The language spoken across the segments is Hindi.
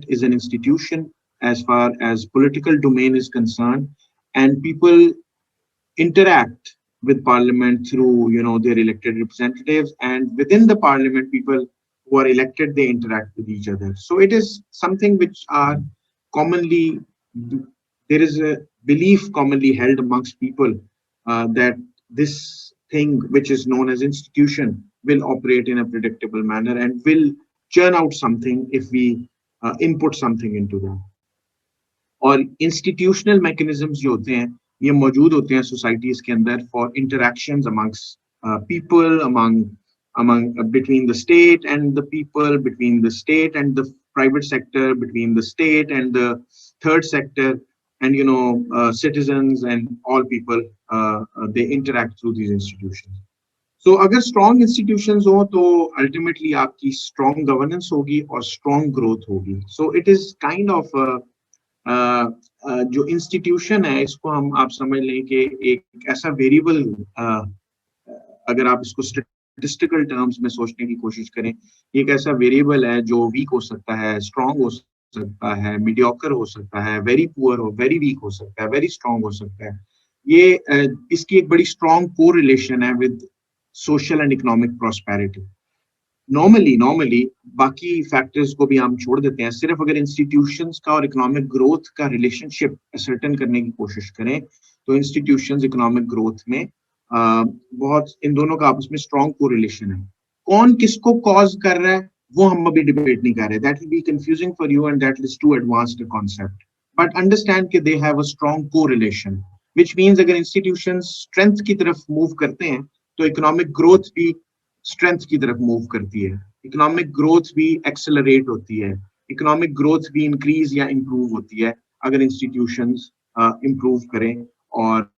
is an institution as far as political domain is concerned, and people interact with parliament through their elected representatives, and within the parliament people who are elected, they interact with each other. So it is something which are commonly, there is a belief commonly held amongst people that this thing which is known as institution will operate in a predictable manner and will churn out something if we input something into them. और इंस्टीट्यूशनल मैकेनिज्म्स जो होते हैं ये मौजूद होते हैं सोसाइटीज के अंदर for interactions amongst people, among between the state and the people, between the state and the private sector, between the state and the third sector, and citizens and all people, they interact through these institutions. So अगर strong institutions हो तो ultimately आपकी strong governance होगी और strong growth होगी. So it is kind of जो इंस्टीट्यूशन है इसको आप समझ लें कि एक ऐसा वेरिएबल, अगर आप इसको स्टैटिस्टिकल टर्म्स में सोचने की कोशिश करें, एक ऐसा वेरिएबल है जो वीक हो सकता है, स्ट्रांग हो सकता है, मीडियोकर हो सकता है, वेरी पुअर हो, वेरी वीक हो सकता है, वेरी स्ट्रांग हो सकता है. ये इसकी एक बड़ी स्ट्रांग कोरिलेशन है with social and economic prosperity. Normally बाकी फैक्टर्स को भी हम छोड़ देते हैं, सिर्फ अगर इंस्टीट्यूशंस का और इकोनॉमिक ग्रोथ का रिलेशनशिप असर्टेन करने की कोशिश करें तो इंस्टीट्यूशंस इकोनॉमिक ग्रोथ में बहुत इन दोनों का आपस में स्ट्रॉन्ग कोरिलेशन है. कौन किसको कॉज कर रहा है वो हम अभी डिबेट नहीं कर रहे. That will be confusing for you and that is too advanced concept, but understand कि they have a strong correlation, which means अगर इंस्टीट्यूशंस स्ट्रेंथ की तरफ मूव करते हैं तो इकोनॉमिक ग्रोथ भी स्ट्रेंथ की तरफ मूव करती है, इकोनॉमिक ग्रोथ भी एक्सेलरेट होती है, इकोनॉमिक ग्रोथ भी इंक्रीज या इंप्रूव होती है अगर इंस्टीट्यूशंस इंप्रूव करें और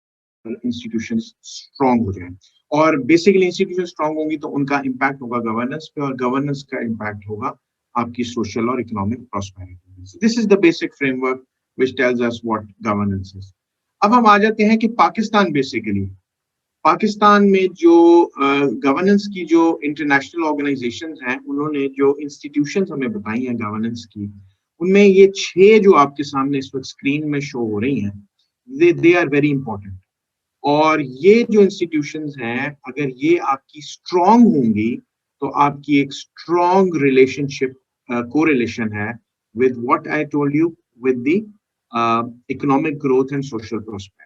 इंस्टीट्यूशंस स्ट्रांग हो जाएं. और बेसिकली इंस्टीट्यूशन स्ट्रांग होंगी तो उनका इम्पैक्ट होगा गवर्नेंस पे, और गवर्नेंस का इम्पैक्ट होगा आपकी सोशल और economic prosperity. This is the basic framework which tells us what governance is. अब हम आ जाते हैं कि पाकिस्तान में जो गवर्नेंस की जो इंटरनेशनल ऑर्गेनाइजेशंस हैं उन्होंने जो इंस्टीट्यूशंस हमें बताई हैं गवर्नेंस की, उनमें ये 6 जो आपके सामने इस वक्त स्क्रीन में शो हो रही हैं, दे आर वेरी इंपॉर्टेंट. और ये जो इंस्टीट्यूशंस हैं अगर ये आपकी स्ट्रॉन्ग होंगी तो आपकी एक स्ट्रॉन्ग रिलेशनशिप कोरिलेशन है with what I told you, with the economic growth and social prosperity.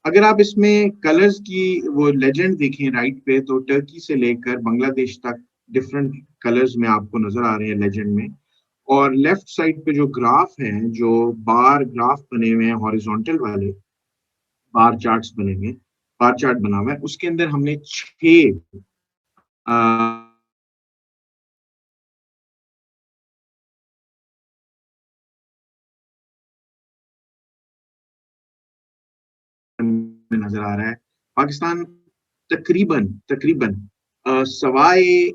अगर आप इसमें कलर्स की वो लेजेंड देखें राइट पे, तो टर्की से लेकर बांग्लादेश तक डिफरेंट कलर्स में आपको नजर आ रहे हैं लेजेंड में. और लेफ्ट साइड पे जो ग्राफ हैं, जो बार ग्राफ बने हुए हैं हॉरिजॉन्टल वाले बार चार्ट्स बने हुए, बार चार्ट बना हुआ है, उसके अंदर हमने 6 नजर आ रहा है. पाकिस्तान तकरीबन सवाए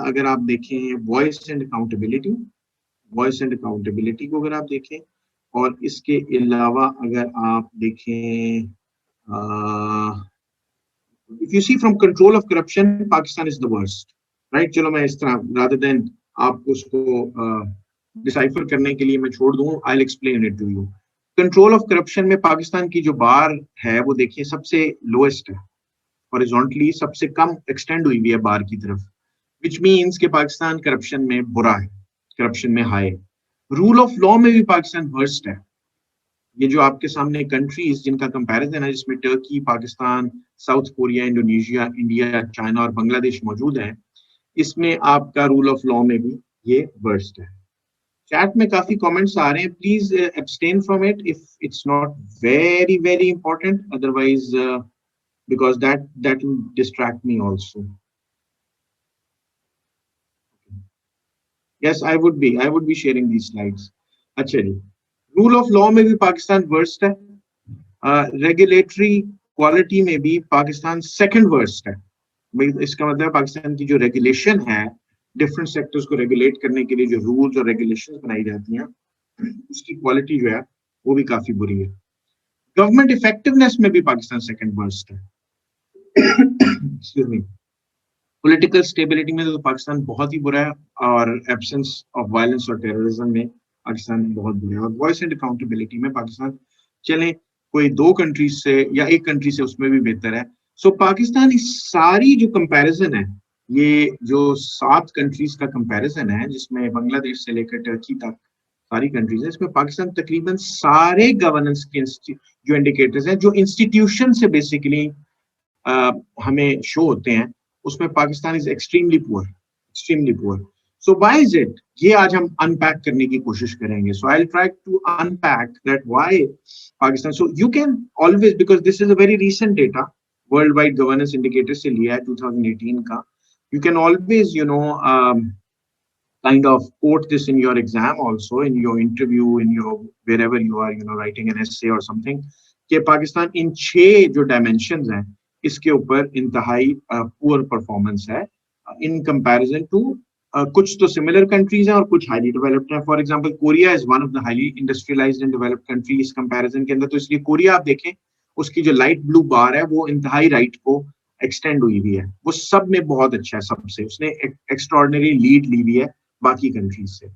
अगर आप देखें वॉइस एंड अकाउंटेबिलिटी को अगर आप देखें, और इसके अलावा अगर आप देखें if you see from control of corruption, Pakistan is the worst, right. चलो मैं इस तरह रादर देन आपको उसको डिसाइफर करने के लिए मैं छोड़ दूं, I will explain it to you. Control of corruption में पाकिस्तान की जो बार है वो देखिए सबसे लोएस्ट है, हॉरिजॉन्टली सबसे कम एक्सटेंड हुई हुई है बार की तरफ, विच मीन्स कि पाकिस्तान करप्शन में बुरा है, करप्शन में हाई. रूल ऑफ लॉ में भी पाकिस्तान वर्स्ट है. ये जो आपके सामने कंट्रीज जिनका कंपैरिजन है, जिसमें Turkey, Pakistan, south Korea, Indonesia, India, China और बांग्लादेश मौजूद है, इसमें आपका रूल ऑफ लॉ में भी ये वर्स्ट है. चैट में काफी कमेंट्स आ रहे हैं, please abstain from it if it's not very very important, otherwise because that will distract me also. Yes, I would be sharing these slides. अच्छा जी, रूल ऑफ लॉ में भी पाकिस्तान वर्स्ट है, रेगुलेटरी क्वालिटी में भी पाकिस्तान सेकंड वर्स्ट है. इसका मतलब पाकिस्तान की जो रेगुलेशन है, डिफरेंट सेक्टर्स को रेगुलेट करने के लिए जो रूल्स और रेगुलेशंस बनाई जाती हैं, उसकी क्वालिटी जो है वो भी काफी बुरी है. गवर्नमेंट इफेक्टिवनेस में भी पाकिस्तान सेकंड वर्स्ट है. Excuse me. पॉलिटिकल स्टेबिलिटी में तो पाकिस्तान बहुत ही बुरा है, और एब्सेंस ऑफ वायलेंस और टेररिज्म में पाकिस्तान बहुत बुरे हैं। और वॉइस एंड अकाउंटेबिलिटी में पाकिस्तान चले कोई 2 कंट्रीज से या 1 कंट्री से उसमें भी बेहतर है। सो पाकिस्तान इस सारी जो कंपैरिजन है, ये जो 7 कंट्रीज का कंपैरिजन है जिसमें बांग्लादेश से लेकर टर्की तक सारी कंट्रीज है, इसमें पाकिस्तान तकरीबन सारे गवर्नेंस के जो इंडिकेटर्स हैं जो इंस्टीट्यूशन से बेसिकली हमें शो होते हैं, उसमें Pakistan is extremely poor, extremely poor. So why is it, ये आज हम अनपैक करने की कोशिश करेंगे। So I will try to unpack that why Pakistan. So you can always, because this is a very recent data, world wide governance indicator से लिया है 2018 का। You can always, kind of quote this in your exam also, in your interview, in your wherever you are, writing an essay or something, कि पाकिस्तान इन 6 जो डायमेंशंस हैं इसके ऊपर इंतहाई पुअर परफॉर्मेंस है इन कंपैरिजन टू कुछ तो सिमिलर कंट्रीज हैं और कुछ हाईली डेवलप्ड हैं। For example Korea is one of the highly industrialised and developed country इस कंपैरिजन के अंदर। तो इसलिए कोरिया आप देखें, उसकी जो लाइट ब्लू बार है वो इंतहाई राइट को एक्सटेंड हुई हुई है, वो सब में बहुत अच्छा है, सबसे उसने एक्स्ट्रॉर्डिनरी लीड ली हुई है बाकी कंट्रीज से।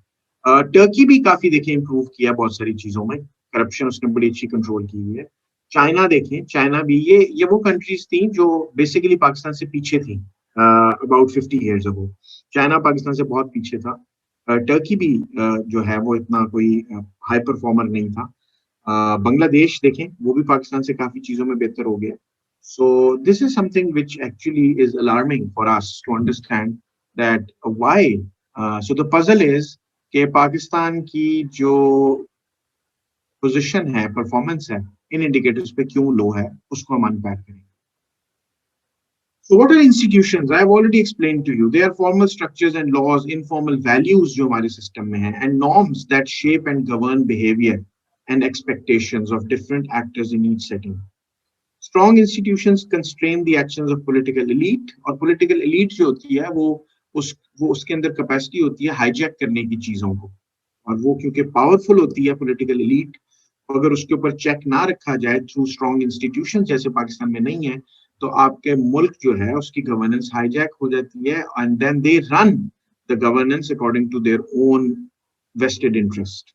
टर्की भी काफी देखें इंप्रूव किया बहुत सारी चीजों में, करप्शन उसने बड़ी अच्छी कंट्रोल की हुई है। चाइना देखें, चाइना भी ये वो कंट्रीज थी जो बेसिकली पाकिस्तान से पीछे थी about 50 years ago। China Pakistan से बहुत पीछे था। टर्की भी जो है वो इतना कोई हाई परफॉर्मर नहीं था। बांग्लादेश देखें, वो भी पाकिस्तान से काफी चीजों में बेहतर हो गया। So this is something which actually is alarming for us to understand that why. So the puzzle is कि पाकिस्तान की जो पोजीशन है, परफॉर्मेंस है, इन इंडिकेटर्स पे क्यों लो है, उसको हम अनपैक करेंगे। So what are institutions? I have already explained to you. They are formal structures and laws, informal values जो हमारे सिस्टम में हैं, and norms that shape and govern behavior and expectations of different actors in each setting. Strong institutions constrain the actions of political elite, और political elite जो होती है वो उसके अंदर कैपेसिटी होती है हाईजैक करने की चीजों को, और वो क्योंकि पावरफुल होती है political elite, अगर उसके ऊपर चेक ना रखा जाए थ्रू स्ट्रॉन्ग इंस्टीट्यूशन जैसे पाकिस्तान में नहीं है, तो आपके मुल्क जो है उसकी गवर्नेंस हाईजैक हो जाती है, and then they run the governance according to their own vested interest.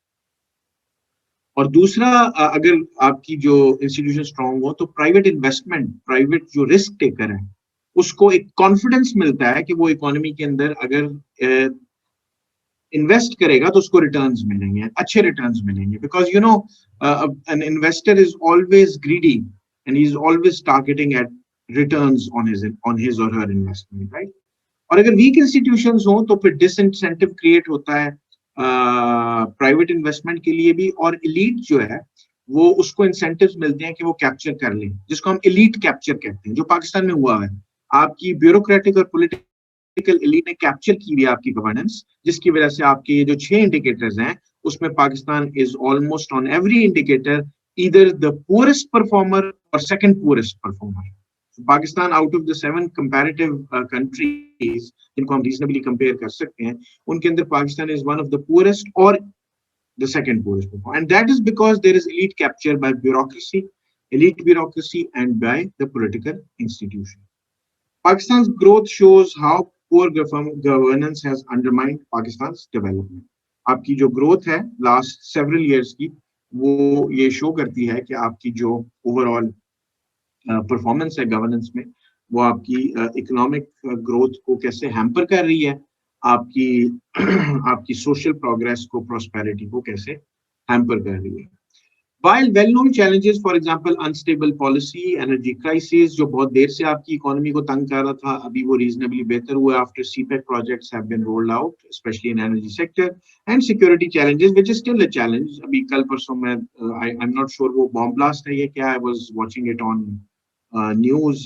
और दूसरा, अगर आपकी जो इंस्टीट्यूशन स्ट्रांग हो तो प्राइवेट इन्वेस्टमेंट, प्राइवेट जो रिस्क टेकर है, उसको एक कॉन्फिडेंस मिलता है कि वो इकोनॉमी के अंदर अगर इन्वेस्ट करेगा तो उसको रिटर्न्स मिलेंगे, अच्छे रिटर्न्स मिलेंगे, because an investor is always greedy and he is always targeting at returns on his or her investment, right. और अगर वीक इंस्टीट्यूशंस हो तो फिर डिसइंसेंटिव क्रिएट होता है प्राइवेट इन्वेस्टमेंट के लिए भी, और एलीट जो है वो उसको इंसेंटिव्स मिलते हैं कि वो कैप्चर कर ले, जिसको हम एलीट कैप्चर कहते हैं, जो पाकिस्तान में हुआ है। आपकी ब्यूरोक्रेटिक और पॉलिटिकल एलीट ने कैप्चर की हुई आपकी गवर्नेंस, जिसकी वजह से आपके ये जो 6 इंडिकेटर्स हैं उसमें Pakistan is almost on every indicator either the poorest performer और second poorest performer. Pakistan out of the 7 comparative countries जिनको हम रीजनेबली कंपेयर कर सकते हैं, उनके अंदर Pakistan is one of the poorest और the second poorest, and that is because there is elite capture by bureaucracy, elite bureaucracy and by the political institution. Pakistan's growth shows how poor governance has undermined Pakistan's development. आपकी जो growth है last several years की, वो ये show करती है कि आपकी जो overall परफॉर्मेंस है गवर्नेंस में, वो आपकी इकोनॉमिक ग्रोथ को कैसे हैम्पर कर रही है, आपकी आपकी सोशल प्रोग्रेस को, प्रोस्पेरिटी को कैसे हैम्पर कर रही है। While well-known challenges, for example, unstable policy, energy crisis, जो बहुत देर से आपकी इकोनॉमी को तंग कर रहा था, अभी वो reasonably बेहतर हुआ after CPEC projects have been rolled out, especially in energy sector, and security challenges, which is still a challenge. अभी कल परसों में I'm not sure वो bomb blast है या क्या, I was watching it on news,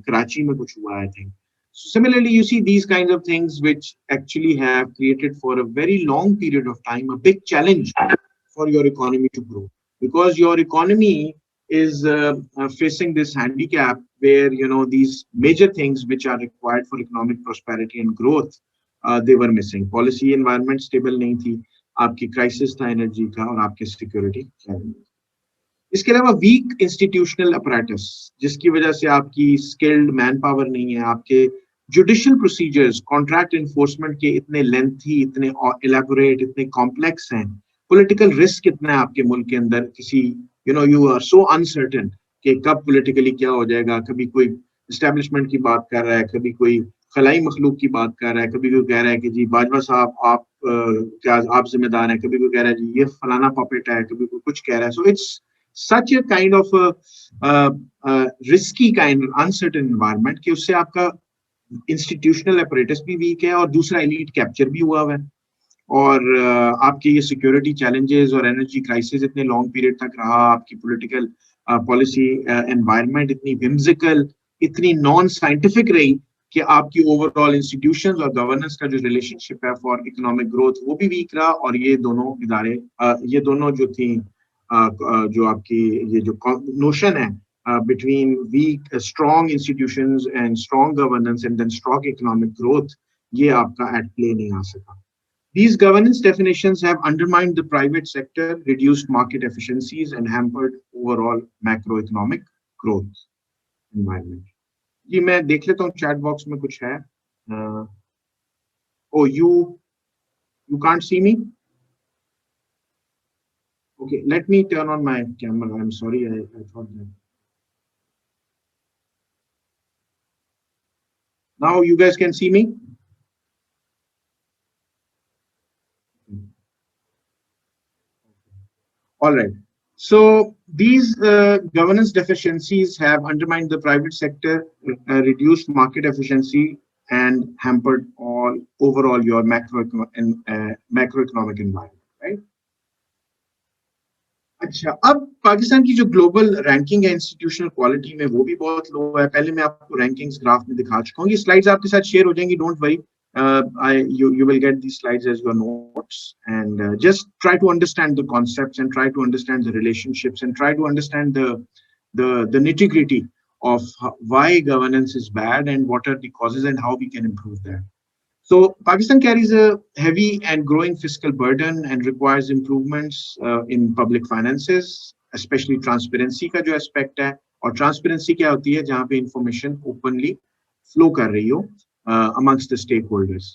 Karachi में कुछ हुआ I think. So similarly, you see these kinds of things which actually have created for a very long period of time a big challenge for your economy to grow, because your economy is facing this handicap where, you know, these major things which are required for economic prosperity and growth, they were missing. Policy environment stable नहीं थी, आपकी crisis था energy का, और आपके security challenges। इसके अलावा weak institutional apparatus, जिसकी वजह से आपकी skilled manpower नहीं है, आपके जुडिशियल प्रोसीजर्स, कॉन्ट्रैक्ट इन्फोर्समेंट के इतने लेंथी, इतने इलेबोरेट, इतने कॉम्प्लेक्स हैं। पॉलिटिकल रिस्क कितना है आपके मुल्क के अंदर, किसी यू आर सो अनसर्टेन कि कब पॉलिटिकली क्या हो जाएगा। कभी कोई एस्टेब्लिशमेंट की बात कर रहा है, कभी कोई खलाई मखलूक की बात कर रहा है, कभी कोई कह रहा है कि जी बाजवा साहब आप क्या आप जिम्मेदार हैं, कभी कोई कह रहा है जी ये फलाना पपेट है, कभी कोई कुछ कह रहा है। So it's such a kind of risky kind uncertain environment कि उससे आपका इंस्टीट्यूशनल अपरेटस भी वीक है और दूसरा एलीट कैप्चर भी हुआ है। और आपके ये सिक्योरिटी चैलेंजेस और एनर्जी क्राइसिस इतने लॉन्ग पीरियड तक रहा, आपकी पॉलिटिकल पॉलिसी एनवायरनमेंट इतनी विम्सिकल, इतनी नॉन साइंटिफिक रही कि आपकी ओवरऑल इंस्टीट्यूशंस और गवर्नेंस का जो रिलेशनशिप है फॉर इकोनॉमिक ग्रोथ वो भी वीक रहा। और ये दोनों इदारे ये दोनों जो थी जो आपकी ये जो नोशन है between weak, strong institutions and strong governance and then strong economic growth, ये आपका at play नहीं आ सका। These governance definitions have undermined the private sector, reduced market efficiencies, and hampered overall macroeconomic growth environment. जी मैं देख लेता हूँ chat box में कुछ है। Oh, you can't see me? Okay, let me turn on my camera. I'm sorry, I thought that. Now you guys can see me? All right. So these governance deficiencies have undermined the private sector, reduced market efficiency, and hampered all overall your macroeconomic environment, right? अच्छा, अब पाकिस्तान की जो ग्लोबल रैंकिंग है इंस्टीट्यूशनल क्वालिटी में वो भी बहुत लो है। पहले मैं आपको रैंकिंग्स ग्राफ में दिखा चुका हूँ, ये स्लाइड्स आपके साथ शेयर हो जाएंगी, don't worry. You will get these slides as your notes, and just try to understand the concepts and try to understand the relationships and try to understand the nitty-gritty of why governance is bad and what are the causes and how we can improve that. So Pakistan carries a heavy and growing fiscal burden and requires improvements in public finances, especially transparency का जो aspect है। और transparency क्या होती है, जहाँ पे information openly flow कर रही हो amongst the stakeholders.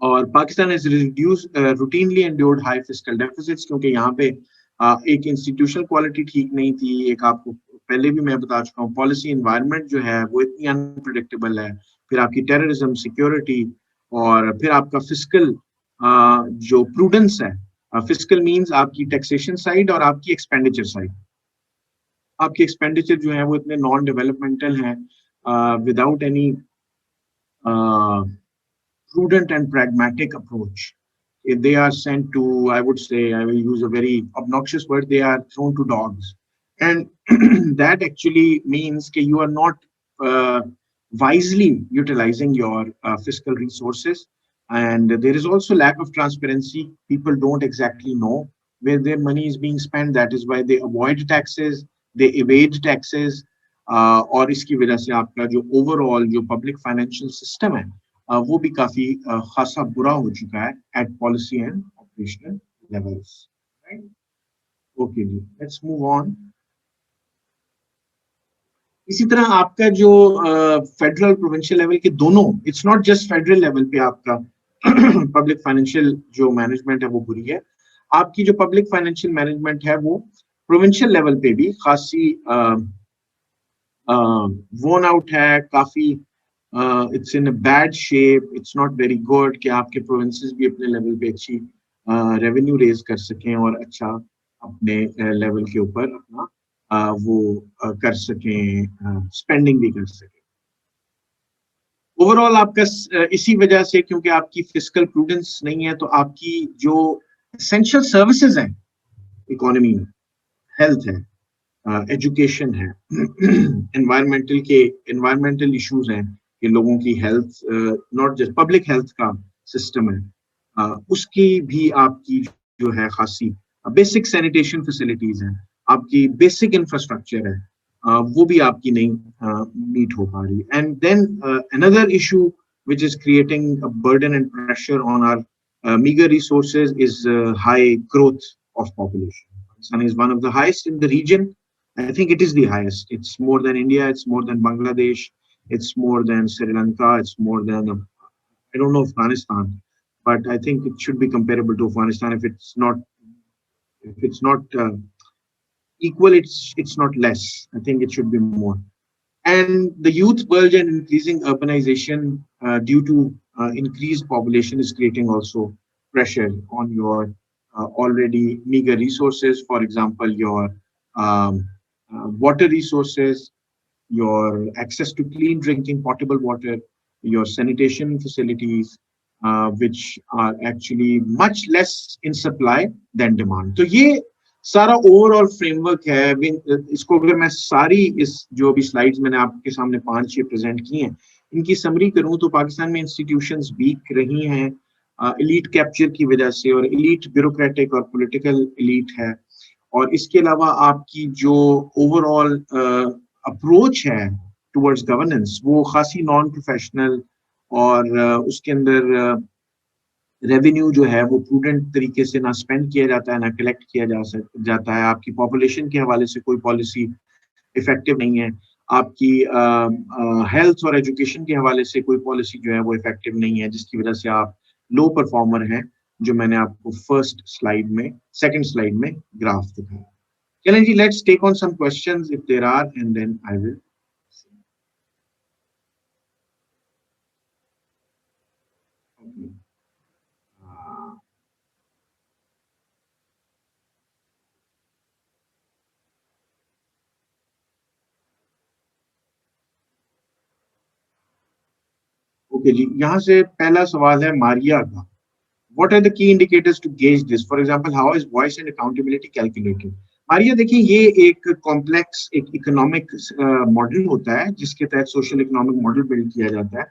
और Pakistan has reduced routinely endured high fiscal deficits, क्योंकि यहाँ पे एक इंस्टीट्यूशनल क्वालिटी ठीक नहीं थी, एक आपको पहले भी मैं बता चुका हूँ पॉलिसी एनवायरनमेंट जो है वो इतनी अनप्रेडिक्टेबल है, फिर आपकी टेररिज्म, सिक्योरिटी, और फिर आपका फिस्कल जो प्रूडेंस है। फिस्कल मींस आपकी टैक्सेशन साइड और आपकी एक्सपेंडिचर साइड। आपकी एक्सपेंडिचर जो है वो इतने नॉन डेवलपमेंटल हैं, without any prudent and pragmatic approach. If they are sent to, I would say, I will use a very obnoxious word, they are thrown to dogs. And that actually means that you are not wisely utilizing your fiscal resources. And there is also lack of transparency. People don't exactly know where their money is being spent. That is why they avoid taxes, they evade taxes. और इसकी वजह से आपका जो ओवरऑल जो पब्लिक फाइनेंशियल सिस्टम है वो भी काफी खासा बुरा हो चुका है at policy and operational levels, right? Okay जी, लेट्स मूव ऑन। इसी तरह आपका जो फेडरल प्रोविंशियल लेवल के दोनों, it's not just federal level पे आपका पब्लिक फाइनेंशियल जो मैनेजमेंट है वो बुरी है, आपकी जो पब्लिक फाइनेंशियल मैनेजमेंट है वो प्रोविंशियल लेवल पे भी खासी वोन आउट है, काफी it's in a bad shape, it's not very good कि आपके प्रोविंसेस भी अपने लेवल पे अच्छी रेवेन्यू रेज कर सकें और अच्छा अपने लेवल के ऊपर अपना वो कर सकें, स्पेंडिंग भी कर सकें। ओवरऑल आपका इसी वजह से, क्योंकि आपकी फिस्कल प्रूडेंस नहीं है, तो आपकी जो एसेंशियल सर्विसेज हैं इकोनॉमी में, हेल्थ है, एजुकेशन है, एनवायरमेंटल इश्यूज हैं कि लोगों की health, not just public health का सिस्टम है, उसकी भी आपकी जो है खासी बेसिक सैनिटेशन फैसिलिटीज हैं, आपकी बेसिक इंफ्रास्ट्रक्चर है, वो भी आपकी नहीं मीट हो पा रही। And then another issue which is creating a burden and pressure on our meager resources is high growth of population. Pakistan is one of the highest in the region. I think it is the highest. It's more than India, it's more than Bangladesh, it's more than Sri Lanka, it's more than I don't know Afghanistan, but I think it should be comparable to Afghanistan. If it's not equal, it's not less. I think it should be more. And the youth bulge and increasing urbanization due to increased population is creating also pressure on your already meager resources. For example, your water resources, your access to clean drinking potable water, your sanitation facilities, which are actually much less in supply than demand. तो ये सारा ओवरऑल फ्रेमवर्क है। इसको अगर मैं सारी इस जो भी स्लाइड्स मैंने आपके सामने 5-6 प्रेजेंट की हैं, इनकी समरी करूं तो पाकिस्तान में इंस्टीट्यूशंस वीक रही हैं एलीट कैप्चर की वजह से, और एलीट ब्यूरोक्रेटिक और पॉलिटिकल एलीट है। और इसके अलावा आपकी जो ओवरऑल अप्रोच है टुवर्ड्स गवर्नेंस वो खासी नॉन प्रोफेशनल, और उसके अंदर रेवेन्यू जो है वो प्रूडेंट तरीके से ना स्पेंड किया जाता है, ना कलेक्ट किया जाता है। आपकी पॉपुलेशन के हवाले से कोई पॉलिसी इफेक्टिव नहीं है, आपकी हेल्थ और एजुकेशन के हवाले से कोई पॉलिसी जो है वो इफेक्टिव नहीं है, जिसकी वजह से आप लो परफॉर्मर हैं, जो मैंने आपको सेकंड स्लाइड में ग्राफ दिखाया। चलें जी, let's take on some questions if there are, and then I will okay जी। यहाँ से पहला सवाल है मारिया का, What are the key indicators to gauge this? For example, how is voice and accountability calculated? Maria देखिए, ये एक कॉम्प्लेक्स एक इकोनॉमिक मॉडल होता है जिसके तहत सोशल इकोनॉमिक मॉडल बिल्ड किया जाता है,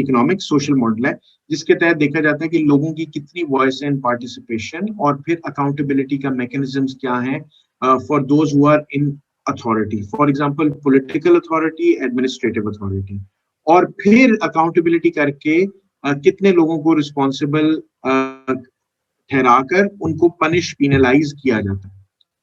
इकोनॉमिक सोशल मॉडल है, जिसके तहत देखा जाता है कि लोगों की कितनी वॉइस एंड पार्टिसिपेशन, और फिर अकाउंटेबिलिटी का मैकेनिज्म्स क्या है for those who are in authority, for example political authority, administrative authority, और फिर अकाउंटेबिलिटी करके कितने लोगों को रिस्पॉन्सिबल ठहराकर उनको पनिश पिनलाइज किया जाता है।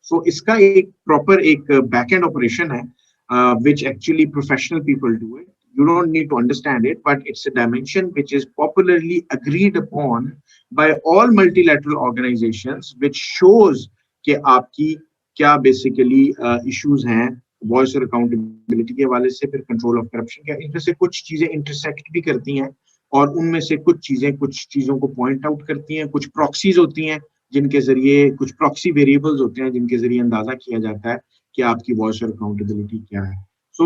सो इसका एक प्रॉपर एक बैक एंड ऑपरेशन है which actually professional people do it. You don't need to understand it, but it's a dimension which is popularly agreed upon by all multilateral organizations, which shows कि आपकी क्या बेसिकली इश्यूज हैं वॉइस और अकाउंटेबिलिटी के हवाले से, फिर कंट्रोल ऑफ करप्शन, क्या इनमें से कुछ चीजें इंटरसेक्ट भी करती हैं, और उनमें से कुछ चीजों को पॉइंट आउट करती हैं। कुछ प्रॉक्सीज होती हैं जिनके जरिए, कुछ प्रॉक्सी वेरिएबल्स होते हैं जिनके जरिए अंदाजा किया जाता है कि आपकी वॉइस और अकाउंटेबिलिटी क्या है। So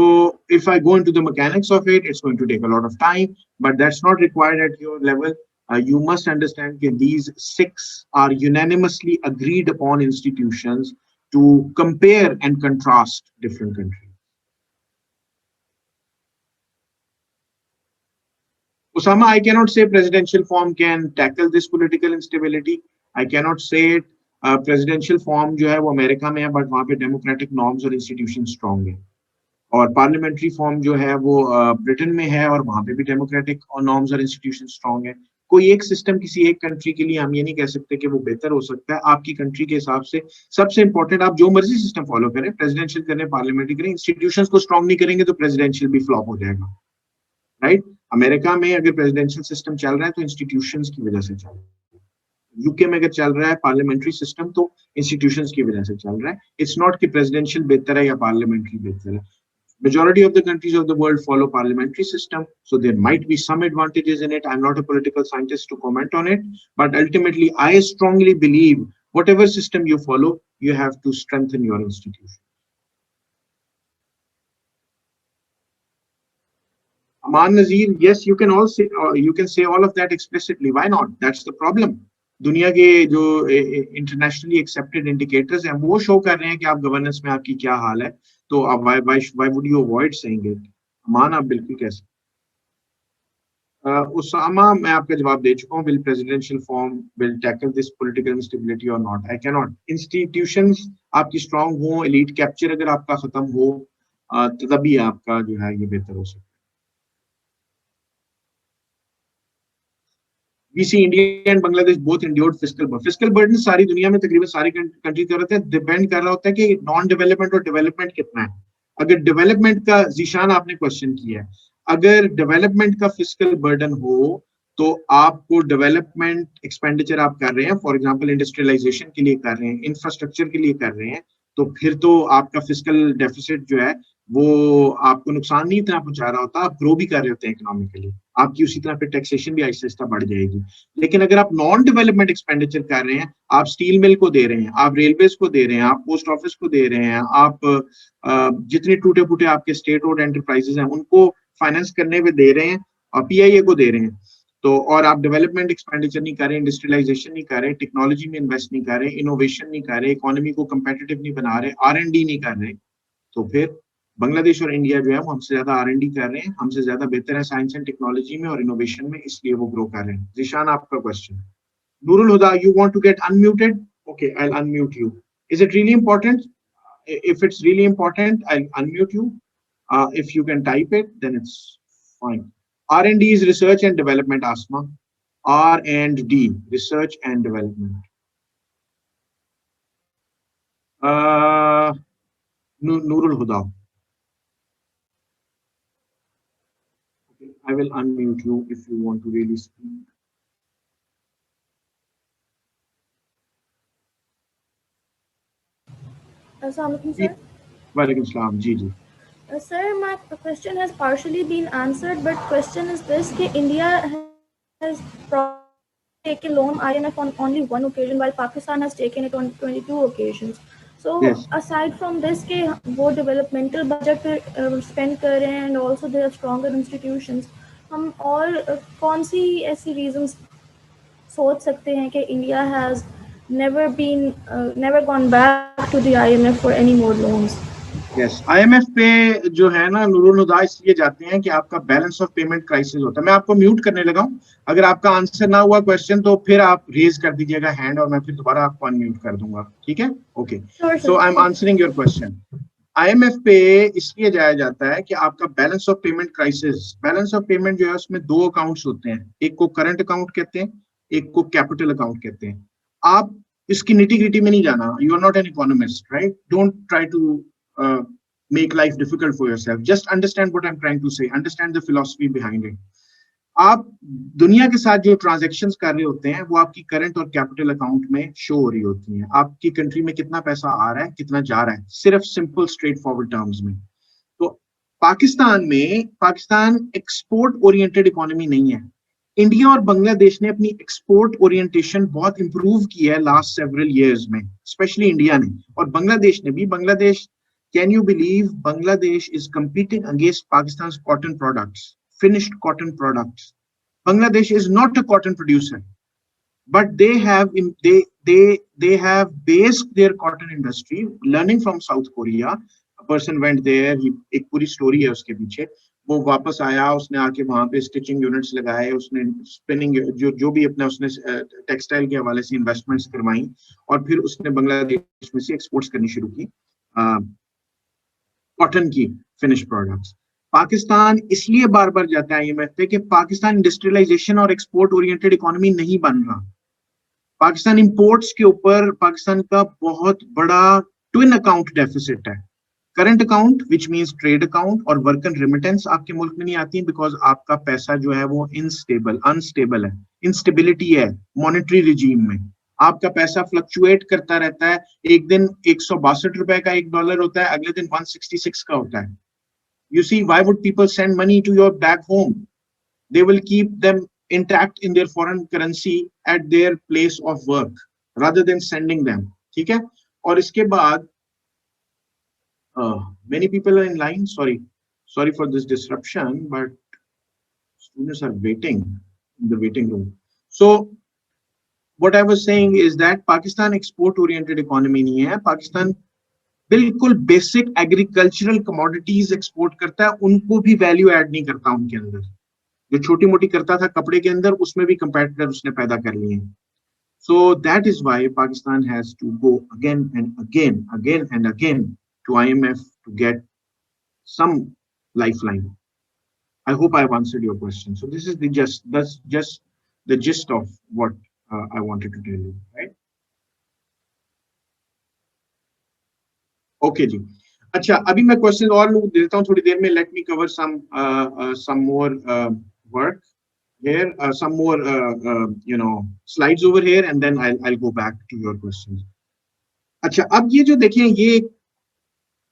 if I go into the mechanics of it, it's going to take a lot of time, but that's not required at your level. You must understand that these 6 are unanimously agreed upon institutions to compare and contrast different countries. Osama, I cannot say presidential form can tackle this political instability. I cannot say it. Presidential form जो है वो अमेरिका में है, but वहाँ पे democratic norms और institutions strong है, और पार्लियामेंट्री फॉर्म जो है वो ब्रिटेन में है, और वहाँ पे भी डेमोक्रेटिक और नॉर्म्स और इंस्टीट्यूशन स्ट्रांग है। कोई एक सिस्टम किसी एक कंट्री के लिए हम ये नहीं कह सकते कि वो बेहतर हो सकता है। आपकी कंट्री के हिसाब से सबसे इंपॉर्टेंट, आप जो मर्जी सिस्टम फॉलो करें, प्रेसिडेंशियल करें, पार्लियामेंट्री करें, इंस्टीट्यूशंस को स्ट्रांग नहीं करेंगे तो प्रेसिडेंशियल भी फ्लॉप हो जाएगा, राइट। अमेरिका में अगर प्रेसिडेंशियल सिस्टम चल रहा है तो इंस्टीट्यूशंस की वजह से चल रहा है। यूके में अगर चल रहा है पार्लियामेंट्री सिस्टम तो इंस्टीट्यूशंस की वजह से चल रहा है। इट्स नॉट कि प्रेसिडेंशियल बेहतर है या पार्लियामेंट्री बेहतर है। Majority of the countries of the world follow parliamentary system, so there might be some advantages in it. I'm not a political scientist to comment on it, but ultimately I strongly believe whatever system you follow, you have to strengthen your institution. Aman Nazir, yes, you can say all of that explicitly. Why not? That's the problem. दुनिया के जो इंटरनेशनली एक्सेप्टेड इंडिकेटर्स हैं वो शो कर रहे हैं कि आप गवर्नेंस में आपकी क्या हाल है, तो आप why would you avoid saying it? मान आप बिल्कुल कैसे। उसामा, मैं आपका जवाब दे चुका हूँ। Will presidential form will tackle this political instability or not? I cannot. Institutions आपकी strong हो, elite capture अगर आपका खत्म हो, तभी आपका जो है ये बेहतर हो सकता है। We see India and Bangladesh both endured fiscal burden. Fiscal burden सारी दुनिया में तकरीबन सारी कंट्री का रहता है, डिपेंड कर रहा होता है कि नॉन डेवलपमेंट और डेवलपमेंट कितना है। अगर डेवलपमेंट का, जीशान आपने क्वेश्चन किया है, अगर डेवलपमेंट का फिजिकल बर्डन हो तो आपको डेवलपमेंट एक्सपेंडिचर आप कर रहे हैं, फॉर एग्जांपल इंडस्ट्रियलाइजेशन के लिए कर रहे हैं, इंफ्रास्ट्रक्चर के लिए कर रहे हैं, तो फिर तो आपका फिजिकल डेफिसिट जो है वो आपको नुकसान नहीं इतना पहुंचा रहा होता, आप ग्रो भी कर रहे होते हैं इकोनॉमिकली, आपकी उसी तरह फिर टैक्सेशन भी आहिस्ता आहिस्ता बढ़ जाएगी। लेकिन अगर आप नॉन डेवलपमेंट एक्सपेंडिचर कर रहे हैं, आप स्टील मिल को दे रहे हैं, आप रेलवेज को दे रहे हैं, आप पोस्ट ऑफिस को दे रहे हैं, आप जितने टूटे फूटे आपके स्टेट ओड एंटरप्राइजेस हैं उनको फाइनेंस करने में दे रहे हैं और पीआईए को दे रहे हैं, तो और आप डेवलपमेंट एक्सपेंडिचर नहीं कर रहे, इंडस्ट्रियलाइजेशन नहीं कर रहे, टेक्नोलॉजी में इन्वेस्ट नहीं कर रहे, इनोवेशन नहीं कर रहे, इकोनॉमी को कंपेटिटिव नहीं बना रहे, R&D नहीं कर रहे, तो फिर बांग्लादेश और इंडिया जो है वो हमसे ज्यादा R&D कर रहे हैं, हमसे ज्यादा बेहतर है साइंस एंड टेक्नोलॉजी में और इनोवेशन में, इसलिए वो ग्रो कर रहे हैं। जिशान आपका question. Nurul Huda, you want to get unmuted? Okay, I'll unmute you. Is it really important? If it's really important, I'll unmute you. If you can type it, then it's fine. R&D is research and development, Asma. R&D, research and development. Nurul Huda. Okay, I will unmute you if you want to really speak. Assalamualaikum, sir. Walaikum salam. Ji, ji. Sir, my question has partially been answered, but question is this: कि India has taken loan IMF on only one occasion, while Pakistan has taken it on 22 occasions. So Yes. aside from this, कि वो developmental budget पे spend कर रहे हैं and also they have stronger institutions, हम और कौन सी ऐसी reasons सोच सकते हैं कि India has never gone back to the IMF for any more loans? Yes, IMF पे जो है ना नूरुल हुदा इसलिए जाते हैं कि आपका बैलेंस ऑफ पेमेंट क्राइसिस होता है। मैं आपको म्यूट करने लगा हूं, अगर आपका आंसर ना हुआ क्वेश्चन तो फिर आप रेज कर दीजिएगा हैंड और मैं फिर दोबारा आपको अनम्यूट कर दूंगा, ठीक है? Okay, so I am answering your question. IMF पे इसलिए जाया जाता है कि आपका balance of payment crisis, balance of payment जो है उसमें दो अकाउंट्स होते हैं, एक को करंट अकाउंट कहते हैं, एक को कैपिटल अकाउंट कहते हैं। आप इसकी निटी ग्रिटी में नहीं जाना, you are not an economist, right? Don't try to make life difficult for yourself. Just understand what I'm trying to say. Understand the philosophy behind it. आप दुनिया के साथ जो ट्रांजैक्शंस कर रहे होते हैं वो आपकी करंट और कैपिटल अकाउंट में शो हो रही होती हैं। आपकी कंट्री में कितना पैसा आ रहा है, कितना जा रहा है, सिर्फ सिंपल स्ट्रेट फॉरवर्ड टर्म्स में। तो पाकिस्तान एक्सपोर्ट ओरिएंटेड इकोनॉमी नहीं है। इंडिया और बांग्लादेश ने अपनी एक्सपोर्ट ओरिएंटेशन बहुत इंप्रूव की है लास्ट सेवरल ईयर्स में, स्पेशली इंडिया ने और बांग्लादेश ने भी। Bangladesh, can you believe Bangladesh is competing against Pakistan's cotton products, finished cotton products? Bangladesh is not a cotton producer, but they have based their cotton industry learning from South Korea. A person went there, एक पूरी स्टोरी है उसके पीछे। वो वापस आया, उसने आके वहां पे स्टिचिंग यूनिट्स लगाए, उसने स्पिनिंग जो भी अपना उसने टेक्सटाइल के हवाले से इन्वेस्टमेंट्स करवाई और फिर उसने बांग्लादेश में से एक्सपोर्ट्स करनी शुरू की कॉटन की फिनिश प्रोडक्ट्स। पाकिस्तान इसलिए बार बार जाता है IMF पे कि पाकिस्तान इंडस्ट्रियलाइजेशन और एक्सपोर्ट ओरिएंटेड इकोनॉमी नहीं बन रहा। पाकिस्तान इंपोर्ट्स के ऊपर पाकिस्तान का बहुत बड़ा ट्विन अकाउंट डेफिसिट है। Current account which means trade account और वर्कन रेमिटेंस आपके मुल्क में नहीं आती बिकॉज आपका पैसा जो है वो अनस्टेबल है, इंस्टेबिलिटी है मॉनेटरी रिजीम में। आपका पैसा फ्लक्चुएट करता रहता है, एक दिन 162 रुपए का एक डॉलर होता है, अगले दिन 166 का होता है। You see, why would people send money to your back home? They will keep them intact in their foreign currency at their place of work rather than sending them. ठीक है? और इसके बाद many people are in line. Sorry for this disruption, but students are waiting in the waiting room. So what I was saying is that Pakistan export oriented economy नहीं है। पाकिस्तान बिल्कुल बेसिक एग्रीकल्चरल कमोडिटीज एक्सपोर्ट करता है, उनको भी वैल्यू ऐड नहीं करता उनके अंदर। जो छोटी मोटी करता था कपड़े के अंदर, उसमें भी कंपेटिटर उसने पैदा कर लिए हैं। So that is why Pakistan has to go again and again to IMF to get some lifeline. I hope I have answered your question. So this is just the gist of what I wanted to tell you, right? Okay, जी। अच्छा, अभी मैं क्वेश्चन और देता हूँ थोड़ी देर में. Let me cover some more work here, some more slides over here, and then I'll go back to your questions. अच्छा, अब ये जो देखें, ये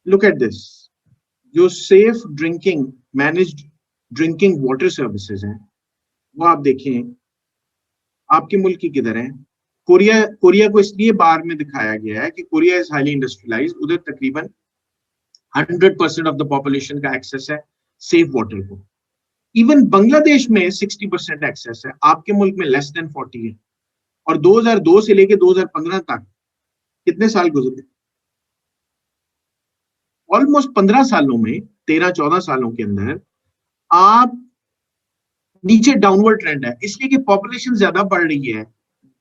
look at this, जो safe drinking managed drinking water services हैं, वो आप देखें आपके मुल्क की किधर है. कोरिया को इसलिए बाहर में दिखाया गया है कि कोरिया इज हाईली इंडस्ट्रियलाइज्ड, उधर तकरीबन 100% ऑफ द पॉपुलेशन का एक्सेस है सेफ वाटर को. इवन बांग्लादेश में 60% एक्सेस है, आपके मुल्क में लेस देन 40 है. और 2002 से लेके 2015 तक कितने साल गुजरे, ऑलमोस्ट 15 सालों में, 13-14 सालों के अंदर आप नीचे डाउनवर्ड ट्रेंड है. इसलिए कि पॉपुलेशन ज्यादा बढ़ रही है,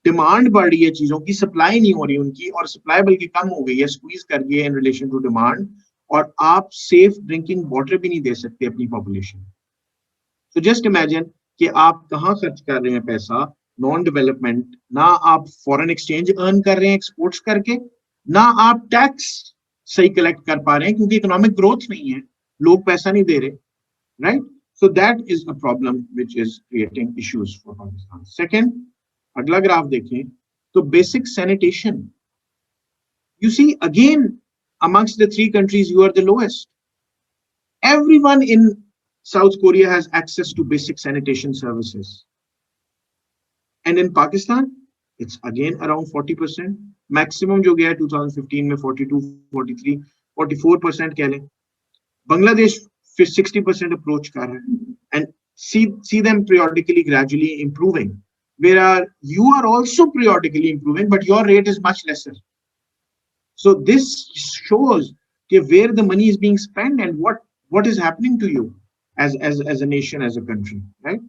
डिमांड बढ़ रही है, चीजों की सप्लाई नहीं हो रही उनकी, और सप्लाई बल्कि कम हो गई है, स्क्वीज कर गई है इन रिलेशन टू डिमांड. और आप सेफ ड्रिंकिंग वाटर भी नहीं दे सकते अपनी पॉपुलेशन. तो जस्ट इमेजिन कि आप कहाँ खर्च कर रहे हैं पैसा, नॉन डेवलपमेंट. ना आप फॉरेन एक्सचेंज अर्न कर रहे हैं एक्सपोर्ट्स करके, ना आप टैक्स सही कलेक्ट कर पा रहे हैं क्योंकि इकोनॉमिक ग्रोथ नहीं है, लोग पैसा नहीं दे रहे, right. So that is a problem which is creating issues for Pakistan. Second, अगला ग्राफ देखें तो basic sanitation. You see again amongst the three countries you are the lowest. Everyone in South Korea has access to basic sanitation services. And in Pakistan, it's again around 40%. Maximum जो गया 2015 में 42, 43, 44% कह लें. Bangladesh फिर 60% अप्रोच कर रहा है. And see them periodically gradually improving, where you are also periodically improving but your rate is much lesser. So this shows where the money is being spent and what is happening to you as a nation, as a country, right?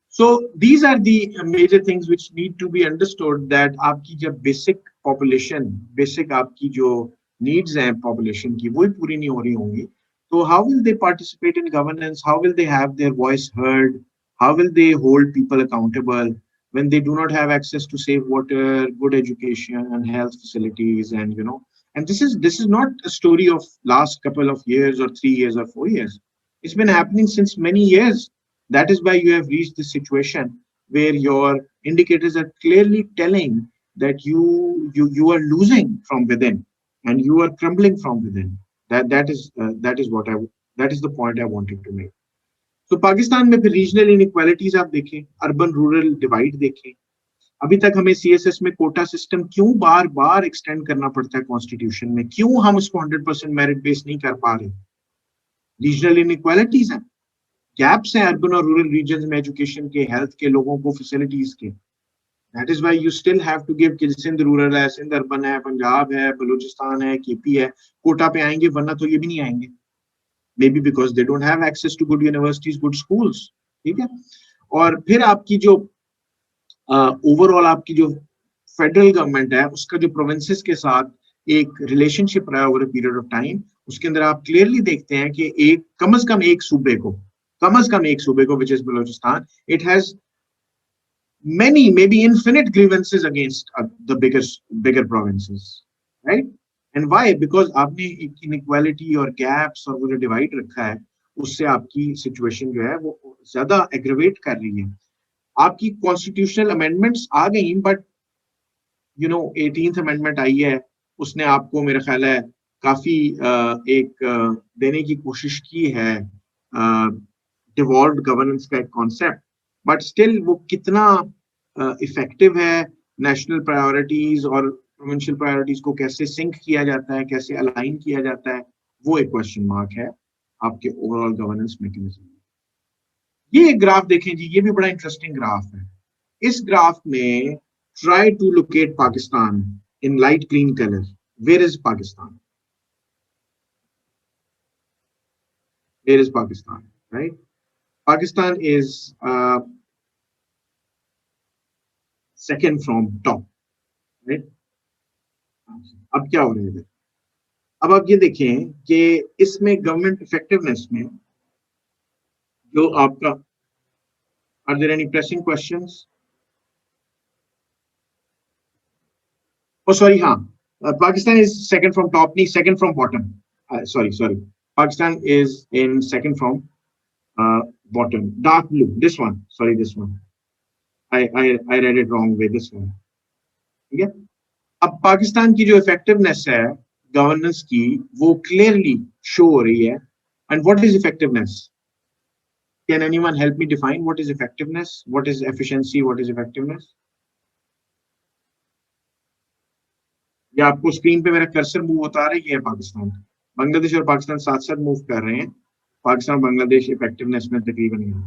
So these are the major things which need to be understood, that आपकी जब basic population, basic आपकी जो needs हैं population की, वो ही पूरी नहीं हो रही होंगी, तो how will they participate in governance? How will they have their voice heard? How will they hold people accountable when they do not have access to safe water, good education, and health facilities? And and this is not a story of last couple of years or 3 years or 4 years. It's been happening since many years. That is why you have reached this situation where your indicators are clearly telling that you are losing from within and you are crumbling from within. That is the point I wanted to make. So Pakistan में फिर regional inequalities आप देखें, urban rural divide देखें. अभी तक हमें CSS में कोटा सिस्टम क्यों बार बार एक्सटेंड करना पड़ता है कॉन्स्टिट्यूशन में, क्यों हम उसको 100% मेरिट बेस नहीं कर पा रहे? रीजनल इनइक्वालिटीज हैं, गैप्स हैं अर्बन और रूरल रीजन्स में एजुकेशन के, हेल्थ के, लोगों को फैसिलिटीज के. That is why you still have to give कि सिंध रूरल है, सिंध अर्बन है, पंजाब है, बलूचिस्तान है, केपी है, कोटा पे आएंगे, वरना तो ये भी नहीं आएंगे. Maybe because they don't have access to good universities, good schools. ठीक है. और फिर आपकी जो ओवरऑल आपकी जो फेडरल गवर्नमेंट है, उसका जो प्रोविंसेस के साथ एक रिलेशनशिप रहा over a period of time, उसके अंदर आप क्लियरली देखते हैं कि एक कम से कम एक सूबे को which is Balochistan, it has many, maybe infinite grievances against the bigger provinces, right? And why? Because आपने inequality और gaps और वो जो divide रखा है, उससे आपकी situation जो है वो ज्यादा aggravate कर रही है. आपकी constitutional amendments आ गई, but 18th amendment आई है, उसने आपको मेरा ख्याल है काफी एक देने की कोशिश की है डिवॉल्व्ड गवर्नेंस का एक कॉन्सेप्ट, बट स्टिल वो कितना इफेक्टिव है, नेशनल प्रायोरिटीज और प्रोविंशियल प्रायोरिटीज को कैसे सिंक किया जाता है, कैसे अलाइन किया जाता है, वो एक क्वेश्चन मार्क है आपके ओवरऑल गवर्नेंस मैकेनिज्म में. ये एक ग्राफ देखें जी, ये भी बड़ा इंटरेस्टिंग ग्राफ है. इस ग्राफ में try to locate Pakistan in light green colour. Where is Pakistan? Where is Pakistan, right? Pakistan is second from top, right? अब क्या हो रहा है इधर? अब आप ये देखें कि इसमें गवर्नमेंट इफेक्टिवनेस में जो आपका, are there any pressing questions? Oh sorry, हाँ, Pakistan is second from top, second from bottom. Sorry. Pakistan is in second from bottom. Dark blue. This one. Sorry, this one. I read it wrong way. This one. ठीक है. अब पाकिस्तान की जो इफेक्टिवनेस है गवर्नेंस की वो क्लियरली शो हो रही है. And what is effectiveness? Can anyone help me define what is effectiveness? What is efficiency? What is effectiveness? या आपको स्क्रीन पे मेरा कर्सर मूव होता आ रही है. पाकिस्तान, बांग्लादेश और पाकिस्तान साथ साथ मूव कर रहे हैं. पाकिस्तान बांग्लादेश इफेक्टिवनेस में तकरीबन है.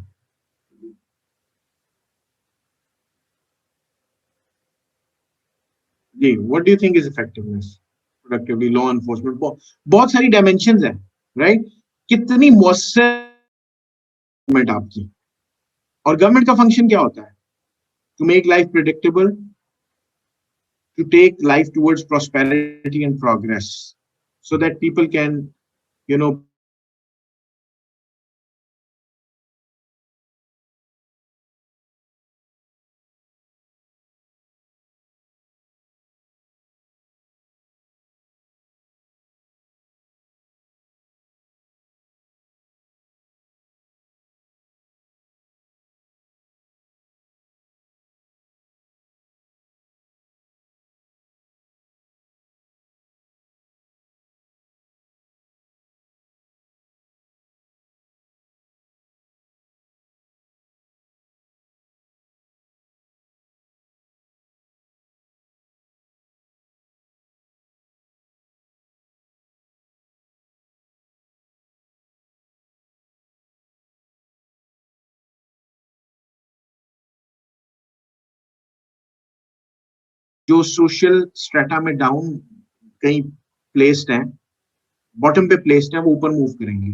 जी, what do you think is effectiveness? Productively, law enforcement, बहुत सारी डायमेंशंस है, राइट? कितनी मौसर गवर्नमेंट आपकी, और गवर्नमेंट का फंक्शन क्या होता है? To make life predictable, to take life towards prosperity and progress, so that people can, you know, जो सोशल स्ट्रेटा में डाउन कहीं प्लेस्ड हैं, बॉटम पे प्लेस्ड हैं, वो ऊपर मूव करेंगे.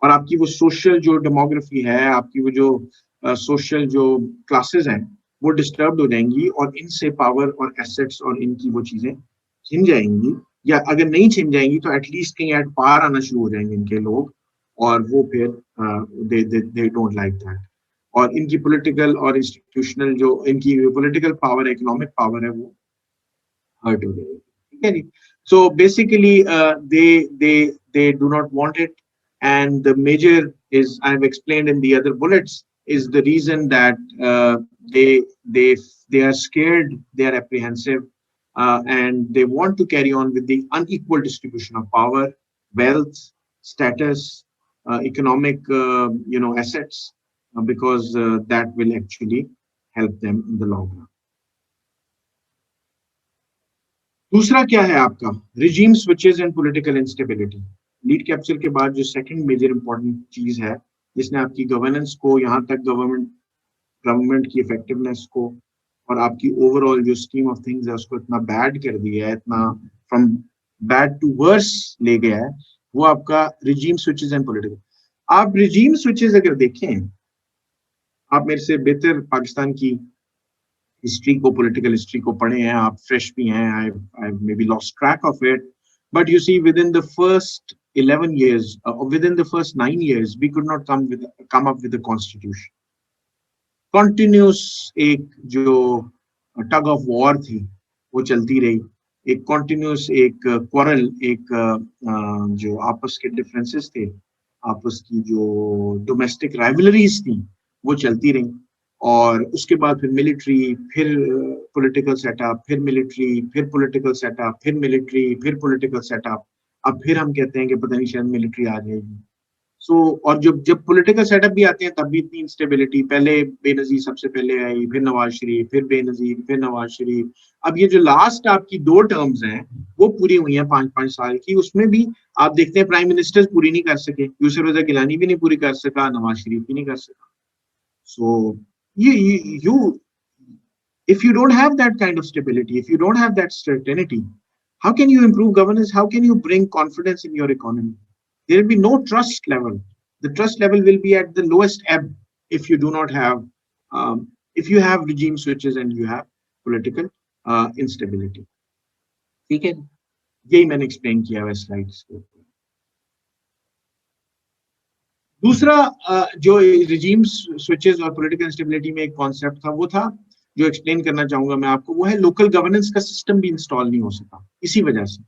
और आपकी वो सोशल जो डेमोग्राफी है, आपकी वो जो सोशल जो क्लासेस हैं, वो डिस्टर्ब हो जाएंगी, और इनसे पावर और एसेट्स और इनकी वो चीजें छिन जाएंगी. या अगर नहीं छिन जाएंगी तो एटलीस्ट कहीं एट पार आना शुरू हो जाएंगे इनके लोग, और वो फिर दे डोंट लाइक दैट. और इनकी पॉलिटिकल और इंस्टीट्यूशनल जो इनकी पॉलिटिकल पावर, इकोनॉमिक पावर है, वो हर्ट हो जाएगी. ठीक है जी. So basically they do not want it, and the major is, I've explained in the other bullets, is the reason that they are scared, they are apprehensive, and they want to carry on with the unequal distribution of power, wealth, status, economic assets, because that will actually help them in the long run. दूसरा क्या है आपका? Regime switches and political instability. Lead capture के बाद जो सेकंड मेजर इंपॉर्टेंट चीज है, जिसने आपकी गवर्नेंस को, यहाँ तक गवर्नमेंट की इफेक्टिवनेस को और आपकी ओवरऑल जो स्कीम ऑफ थिंग्स है उसको इतना बैड कर दिया है, इतना फ्रॉम बैड टू वर्स ले गया है, वो आपका रिजीम स्विचेस एंड पॉलिटिकल. आप रिजीम स्विचेस अगर देखें, आप मेरे से बेहतर पाकिस्तान की हिस्ट्री को, पॉलिटिकल हिस्ट्री को पढ़े हैं, आप फ्रेश भी हैं. I may be lost track of it, but you see within the first 11 years, within the first 9 years, we could not come up with a constitution. Continuous एक जो टग ऑफ वॉर थी वो चलती रही, एक continuous एक quarrel, एक जो आपस के डिफरेंसेस थे, आपस की जो डोमेस्टिक राइवलरीज थी, वो चलती रही. और उसके बाद फिर मिलिट्री, फिर पॉलिटिकल सेटअप, फिर मिलिट्री, फिर पॉलिटिकल सेटअप, फिर मिलिट्री, फिर पॉलिटिकल सेटअप. अब फिर हम कहते हैं कि पता नहीं शायद मिलिट्री आ जाएगी. और जब पॉलिटिकल सेटअप भी आते हैं तब भी इतनी इंस्टेबिलिटी. पहले बेनजीर सबसे पहले आई, फिर नवाज शरीफ, फिर बेनजीर, फिर नवाज शरीफ. अब ये जो लास्ट आपकी 2 टर्म्स हैं वो पूरी हुई हैं 5-5 साल की, उसमें भी आप देखते हैं प्राइम मिनिस्टर्स पूरी नहीं कर सके. यूसुफ रजा गिलानी भी नहीं पूरी कर सका, नवाज शरीफ भी नहीं कर सका. So if you don't have that kind of stability, if you don't have that certainty, how can you improve governance? How can you bring confidence in your economy? There will be no trust level. The trust level will be at the lowest ebb if you do not have, if you have regime switches and you have political instability. ठीक है, यही मैंने एक्सप्लेन किया है स्लाइड्स के ऊपर. दूसरा जो रिजीम स्विचेस और पॉलिटिकल इंस्टेबिलिटी में एक कॉन्सेप्ट था, वो था जो एक्सप्लेन करना चाहूंगा मैं आपको, वो है लोकल गवर्नेंस का सिस्टम भी इंस्टॉल नहीं हो सका इसी वजह से।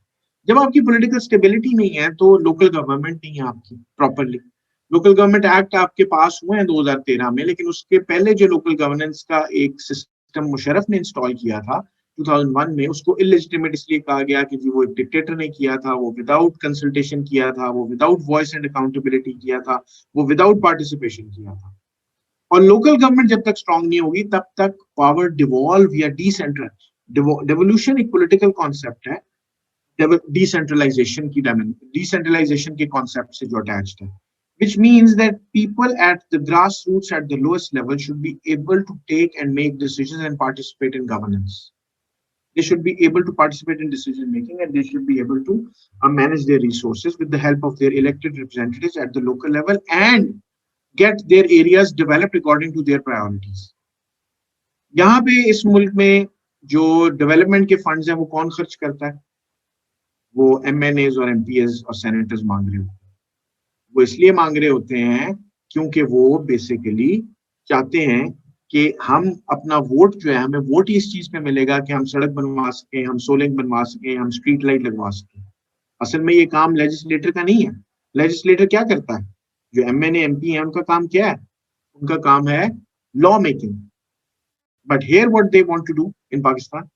जब आपकी पॉलिटिकल स्टेबिलिटी नहीं है तो लोकल गवर्नमेंट नहीं है आपकी प्रॉपरली। लोकल गवर्नमेंट एक्ट आपके पास हुए हैं 2013 में, लेकिन उसके पहले जो लोकल गवर्नेंस का एक सिस्टम मुशर्रफ ने इंस्टॉल किया था 2001 में, उसको इलेजिटिमेट इसलिए कहा गया कि जी वो एक डिक्टेटर ने किया था, वो विदाउट कंसल्टेशन किया था, वो विदाउट वॉइस एंड अकाउंटेबिलिटी किया था, वो विदाउट पार्टिसिपेशन किया था। और लोकल गवर्नमेंट जब तक स्ट्रांग नहीं होगी तब तक पावर डिवॉल्व या डिसेंट्रल डिवोल्यूशन एक पॉलिटिकल कॉन्सेप्ट है, डिसेंट्रलाइजेशन की डिसेंट्रलाइजेशन के कॉन्सेप्ट से जो अटैच्ड है, which means that people at the grassroots at the lowest level should be able to take and make decisions and participate in governance. They should be able to participate in decision making, and they should be able to manage their resources with the help of their elected representatives at the local level and get their areas developed according to their priorities. यहाँ पे इस मुल्क में जो डेवलपमेंट के फंड्स हैं वो कौन खर्च करता है? वो एमएनएज और एमपीएस और सेनेटर्स मांग रहे होते हैं। वो इसलिए मांग रहे होते हैं क्योंकि वो बेसिकली चाहते हैं कि हम अपना वोट जो है, हमें वोट इस चीज पे मिलेगा कि हम सड़क बनवा सकें, हम सोलिंग बनवा सकें, हम स्ट्रीट लाइट लगवा सकें। असल में ये काम लेजिस्लेटर का नहीं है। लेजिस्लेटर क्या करता है? जो एमएनए एमपी है उनका काम क्या है? उनका काम है law making. But here what they want to do in Pakistan,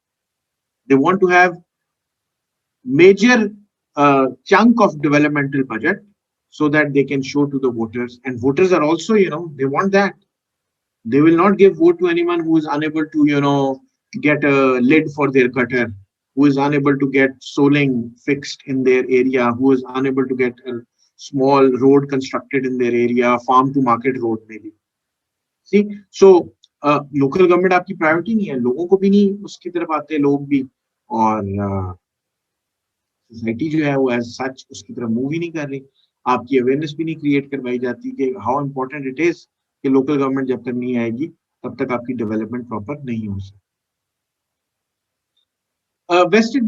they want to have major chunk of developmental budget so that they can show to the voters, and voters are also, they want that. They will not give vote to anyone who is unable to, get a lid for their gutter, who is unable to get soling fixed in their area, who is unable to get a small road constructed in their area, farm to market road maybe. See, so local government आपकी प्रायोरिटी नहीं है, लोगों को भी नहीं उसकी तरफ आते लोग भी, और सोसाइटी जो है वो एज सच उसकी तरफ मूव ही नहीं कर रही। आपकी अवेयरनेस भी नहीं क्रिएट करवाई जाती कि हाउ इम्पोर्टेंट इट इज कि लोकल गवर्नमेंट जब तक नहीं आएगी तब तक आपकी डेवलपमेंट प्रॉपर नहीं हो सकती। वेस्टेड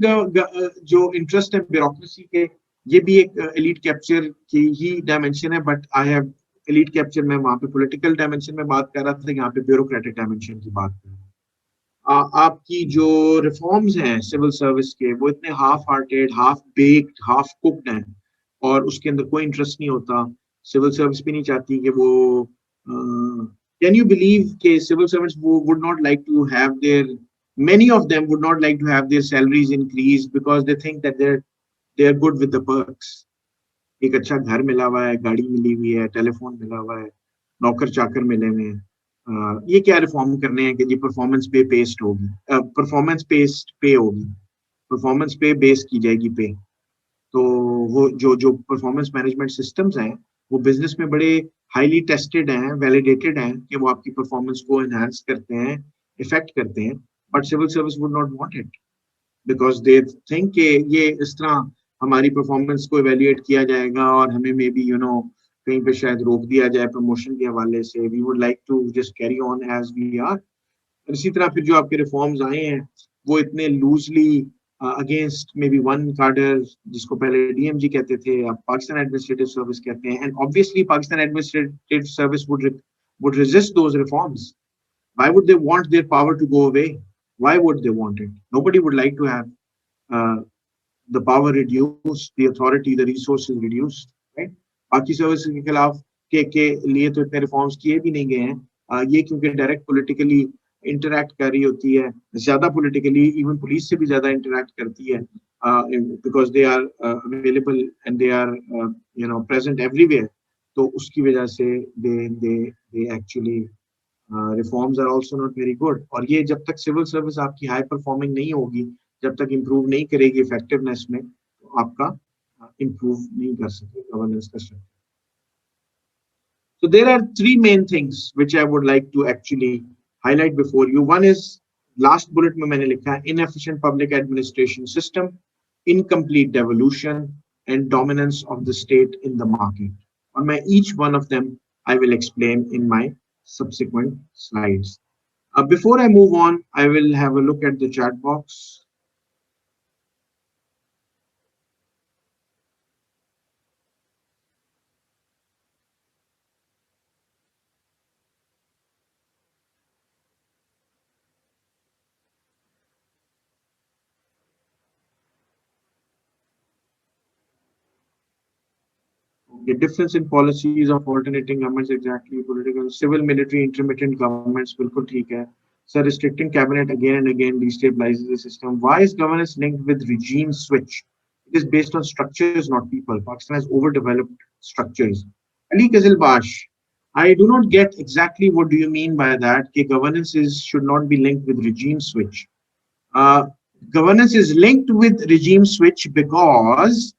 जो इंटरेस्ट है ब्यूरोक्रेसी के, ये भी एक एलीट कैप्चर की ही डायमेंशन है, but I have elite capture में वहां पे पॉलिटिकल डायमेंशन में बात कर रहा था, यहाँ पे ब्यूरोक्रेटिक डायमेंशन की बात कर रहा हूँ। आपकी जो रिफॉर्म्स हैं सिविल सर्विस के, वो इतने half hearted, half baked, half cooked हैं, और उसके अंदर कोई इंटरेस्ट नहीं होता। सिविल सर्विस भी नहीं चाहती कि वो कैन यू बिलीव कि सिविल सर्वेंट्स वो would not like to have there, many of them would not like to have their salaries increased because they think that they're good with the perks. एक अच्छा घर मिला हुआ है, गाड़ी मिली हुई है, टेलीफोन मिला हुआ है, नौकर चाकर मिले हुए हैं, ये क्या रिफॉर्म करने हैं कि जी परफॉर्मेंस पे बेस्ड होगी, परफॉर्मेंस बेस्ड पे होगी, परफॉर्मेंस पे बेस की जाएगी पे। तो वो जो परफॉर्मेंस मैनेजमेंट सिस्टम्स हैं वो बिजनेस में बड़े हाईली टेस्टेड हैं, वैलिडेटेड हैं कि वो आपकी परफॉर्मेंस को एनहांस करते हैं, इफेक्ट करते हैं, but civil service would not want it because they think कि ये इस तरह हमारी परफॉर्मेंस को इवेल्युएट किया जाएगा और हमें मे बी कहीं पे शायद रोक दिया जाए प्रमोशन के हवाले से। We would like to just carry on as we are. इसी तरह फिर जो आपके रिफॉर्म्स आए हैं वो इतने loosely against may be one कार्डर, जिसको पहले डीएमजी कहते थे, अब पाकिस्तान एडमिनिस्ट्रेटिव सर्विस कहते हैं, and obviously Pakistan administrative service would resist those reforms. Why would they want their power to go away? Why would they want it? Nobody would like to have uh, the power reduced, the authority, the resources reduced, right? बाकी सर्विसेज के खिलाफ के लिए तो इतने रिफॉर्म्स किए भी नहीं गए हैं। ये क्योंकि डायरेक्ट पॉलिटिकली इंटरैक्ट कर रही होती है, ज्यादा पॉलिटिकली, इवन पुलिस से भी ज्यादा इंटरैक्ट करती है, because they are available and they are present everywhere. तो उसकी वजह से they actually reforms are also not very good. और ये जब तक सिविल सर्विस आपकी हाई परफॉर्मिंग नहीं होगी, जब तक इम्प्रूव नहीं करेगी इफेक्टिवनेस में, तो आपका इम्प्रूव नहीं कर सकते गवर्नेंस का structure. So there are three main things which I would like to actually highlight before you. One is last bullet में मैंने लिखा है inefficient public administration system, incomplete devolution, and dominance of the state in the market. On my each one of them I will explain in my subsequent slides. Before I move on, I will have a look at the chat box. The difference in policies of alternating governments, exactly, political, civil, military, intermittent governments, बिल्कुल ठीक है. So restricting cabinet again and again destabilizes the system. Why is governance linked with regime switch? It is based on structures, not people. Pakistan has overdeveloped structures. Ali Kazilbash, I do not get exactly what do you mean by that. कि governance should not be linked with regime switch. Uh, Governance is linked with regime switch because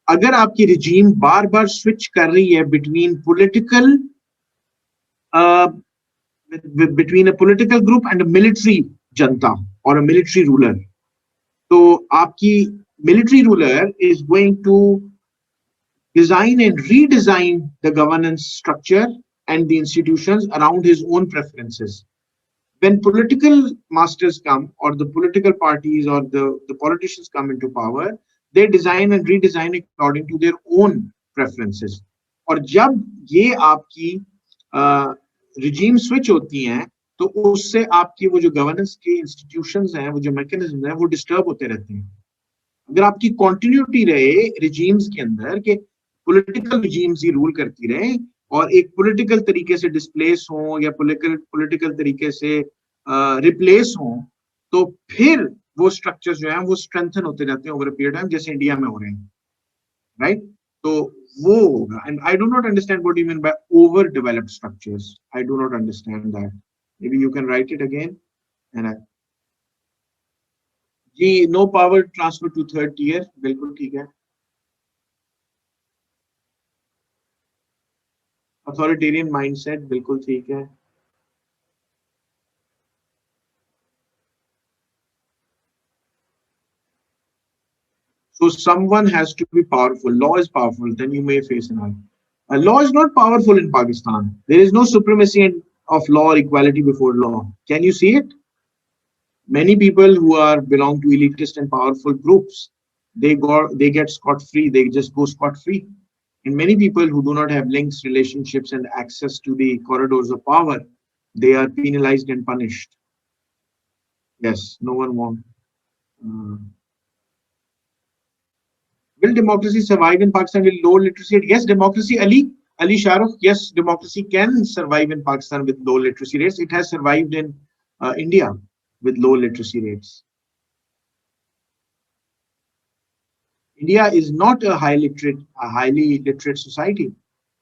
अगर आपकी regime बार बार switch कर रही है between a political group and a military janta or a military ruler, तो आपकी military ruler is going to design and redesign the governance structure and the institutions around his own preferences. When political masters come, or the political parties or the politicians come into power, they design and redesign according to their own preferences. और जब ये आपकी regime switch होती हैं, तो उससे आपकी वो जो governance के institutions हैं, वो जो mechanisms हैं, वो disturb होते रहते हैं. अगर आपकी continuity रहे regimes के अंदर के political regimes ही rule करती रहे और एक political तरीके से displace हो या political तरीके से replace हो, तो फिर वो structures जो हैं वो strengthen होते जाते हैं over a period of time, जैसे इंडिया में हो रहे हैं, right? तो वो होगा. And I do not understand what you mean by overdeveloped structures. I do not understand that. Maybe you can write it again. And ji, no power transfer to third tier, बिल्कुल ठीक है. Authoritarian mindset, बिल्कुल ठीक है. So someone has to be powerful. Law is powerful, then you may face an argument. Law is not powerful in Pakistan. There is no supremacy of law or equality before law. Can you see it? Many people who belong to elitist and powerful groups, they get scot-free. They just go scot-free. And many people who do not have links, relationships, and access to the corridors of power, they are penalized and punished. Yes, no one wants. Will democracy survive in Pakistan with low literacy rate? Yes, democracy, Ali Shahrukh, yes, democracy can survive in Pakistan with low literacy rates. It has survived in India with low literacy rates. India is not a highly literate society.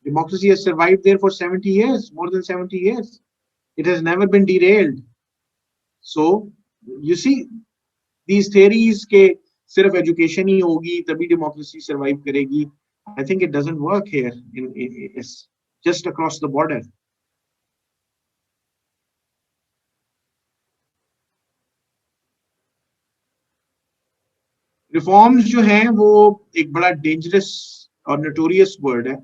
Democracy has survived there for 70 years, more than 70 years. It has never been derailed. So, you see, these theories के सिर्फ एजुकेशन ही होगी तभी डेमोक्रेसी सर्वाइव करेगी, I think it doesn't work here in just across the border. Reforms जो हैं वो एक बड़ा डेंजरस और नोटोरियस वर्ड है,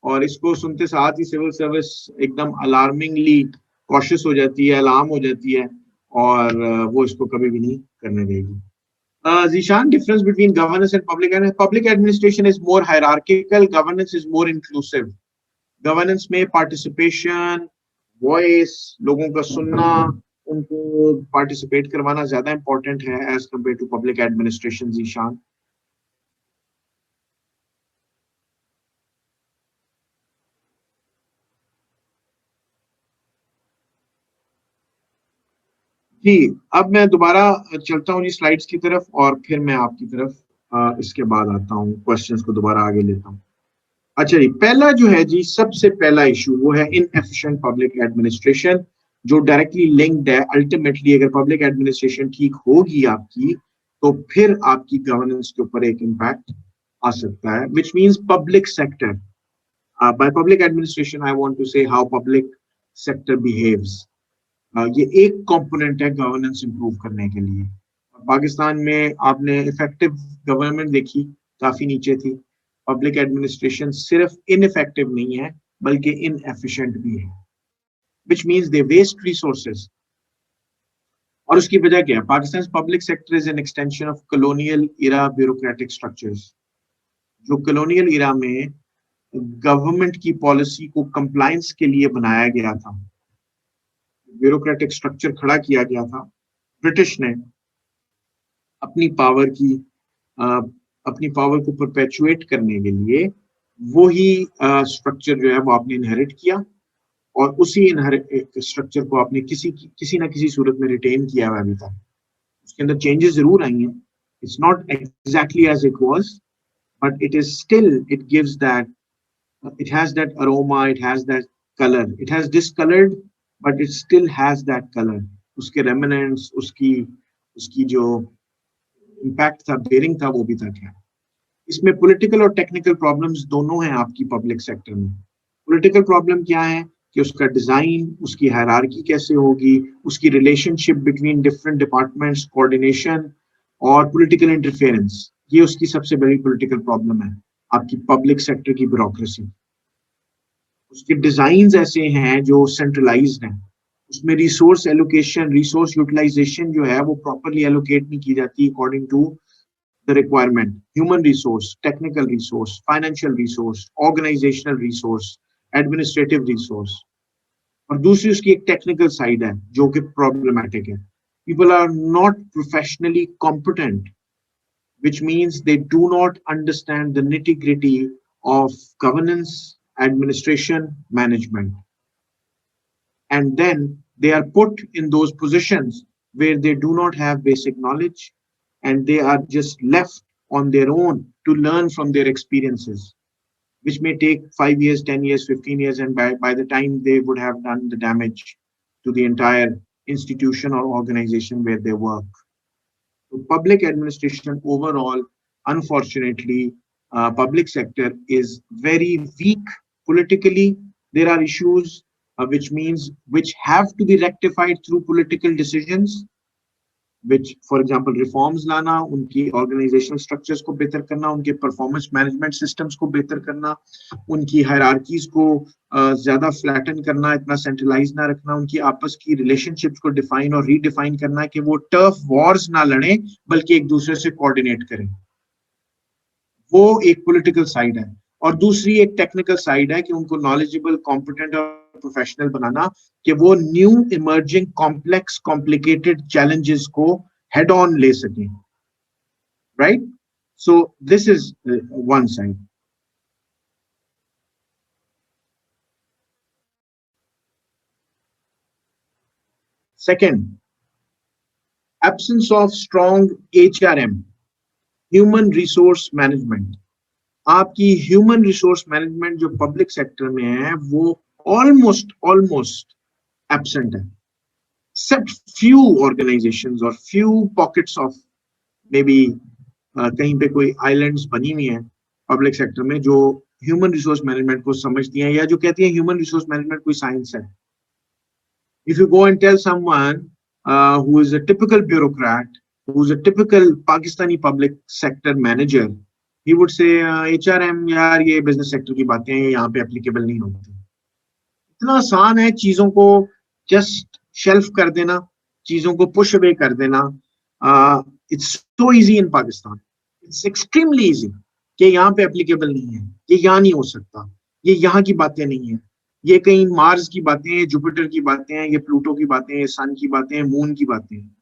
और इसको सुनते साथ ही सिविल सर्विस एकदम अलार्मिंगली कॉशियस हो जाती है, अलार्म हो जाती है, और वो इसको कभी भी नहीं करने देगी. Zishan, difference between governance and public administration is more hierarchical. Governance is more inclusive. Governance में participation, voice, लोगों का सुनना, उनको participate करवाना ज़्यादा important है as compared to public administration. Zishan. जी, अब मैं दोबारा चलता हूँ जी स्लाइड्स की तरफ, और फिर मैं आपकी तरफ इसके बाद आता हूँ, क्वेश्चंस को दोबारा आगे लेता हूँ. अच्छा जी, पहला जो है जी, सबसे पहला इशू वो है इनएफिशिएंट पब्लिक एडमिनिस्ट्रेशन, जो डायरेक्टली लिंक्ड है. अल्टीमेटली अगर पब्लिक एडमिनिस्ट्रेशन ठीक होगी आपकी, तो फिर आपकी गवर्नेंस के ऊपर एक इम्पैक्ट आ सकता है, which means public sector. By public administration I want to say how public sector behaves. ये एक कंपोनेंट है गवर्नेंस इंप्रूव करने के लिए. पाकिस्तान में आपने इफेक्टिव गवर्नमेंट देखी, काफी नीचे थी. पब्लिक एडमिनिस्ट्रेशन सिर्फ इनइफेक्टिव नहीं है बल्कि इनएफिशिएंट भी है, which means they waste resources. और उसकी वजह क्या है? Pakistan public sector is an extension of colonial era bureaucratic structures. जो कॉलोनियल इरा में गवर्नमेंट की पॉलिसी को कंप्लायंस के लिए बनाया गया था, ब्यूरोक्रेटिक स्ट्रक्चर खड़ा किया गया था. ब्रिटिश ने अपनी पावर को परपेचुएट करने के लिए वो ही स्ट्रक्चर जो है वो आपने इनहेरिट किया, और उसी स्ट्रक्चर को आपने किसी ना किसी सूरत में रिटेन किया हुआ अभी तक। उसके अंदर चेंजेस जरूर आई हैं, it's not exactly as it was, but it is still, it gives that, it has that aroma, it has that color, it has discolored but it still has that color. उसके remnants, उसकी उसकी जो impact था, bearing था, वो भी तक है। इसमें पॉलिटिकल और टेक्निकल प्रॉब्लम्स दोनों हैं आपकी पब्लिक सेक्टर में। पॉलिटिकल प्रॉब्लम क्या है कि उसका डिजाइन, उसकी हायरार्की कैसे होगी, उसकी relationship between different departments, coordination और पॉलिटिकल इंटरफेरेंस, ये उसकी सबसे बड़ी पॉलिटिकल प्रॉब्लम है, आपकी पब्लिक सेक्टर की ब्यूरोक्रेसी। उसके डिजाइन ऐसे हैं जो सेंट्रलाइज्ड हैं, उसमें रिसोर्स एलोकेशन, रिसोर्स यूटिलाइजेशन जो है वो प्रॉपरली एलोकेट नहीं की जाती according to the requirement, human resource, technical resource, financial resource, organizational resource, administrative resource। और दूसरी उसकी एक टेक्निकल साइड है जो कि प्रॉब्लमैटिक है। People are not professionally competent, which means they do not understand the nitty-gritty of governance, administration, management, and then they are put in those positions where they do not have basic knowledge, and they are just left on their own to learn from their experiences, which may take 5 years, 10 years, 15 years, and by the time they would have done the damage to the entire institution or organization where they work. So public administration overall, unfortunately, public sector is very weak politically. There are issues which have to be rectified through political decisions, which, for example, reforms लाना, उनकी organizational structures को बेहतर करना, उनके performance management systems को बेहतर करना, उनकी hierarchies को ज़्यादा flatten करना, इतना centralized ना रखना, उनकी आपस की relationships को define और redefine करना कि वो turf wars ना लड़ें बल्कि एक दूसरे से coordinate करें। वो एक political side है, और दूसरी एक टेक्निकल साइड है कि उनको नॉलेजेबल, कॉम्पिटेंट और प्रोफेशनल बनाना कि वो new emerging complex complicated challenges को हेड ऑन ले सकें, right? So this is one side. Second, absence of strong HRM, human resource management. आपकी ह्यूमन रिसोर्स मैनेजमेंट जो पब्लिक सेक्टर में है वो ऑलमोस्ट एब्सेंट है, except few organizations और few pockets of maybe कहीं पे कोई आइलैंड्स बनी हुई हैं पब्लिक सेक्टर में जो ह्यूमन रिसोर्स मैनेजमेंट को समझती हैं या जो कहती हैं ह्यूमन रिसोर्स मैनेजमेंट कोई साइंस है। If you go and tell someone who is a typical bureaucrat, who is a typical Pakistani public sector manager, he would say HRM यार ये बिजनेस सेक्टर की बातें हैं, यहाँ पे एप्लीकेबल नहीं होती। इतना आसान है चीजों को जस्ट शेल्फ कर देना, चीजों को पुश अवे कर देना। It's so easy in Pakistan, it's extremely easy कि यहाँ पे एप्लीकेबल नहीं है, ये यहाँ नहीं हो सकता, ये यहाँ की बातें नहीं है, ये कहीं मार्स की बातें हैं, जुपिटर की बातें हैं, ये प्लूटो की बातें हैं, सन की बातें हैं, मून की बातें हैं।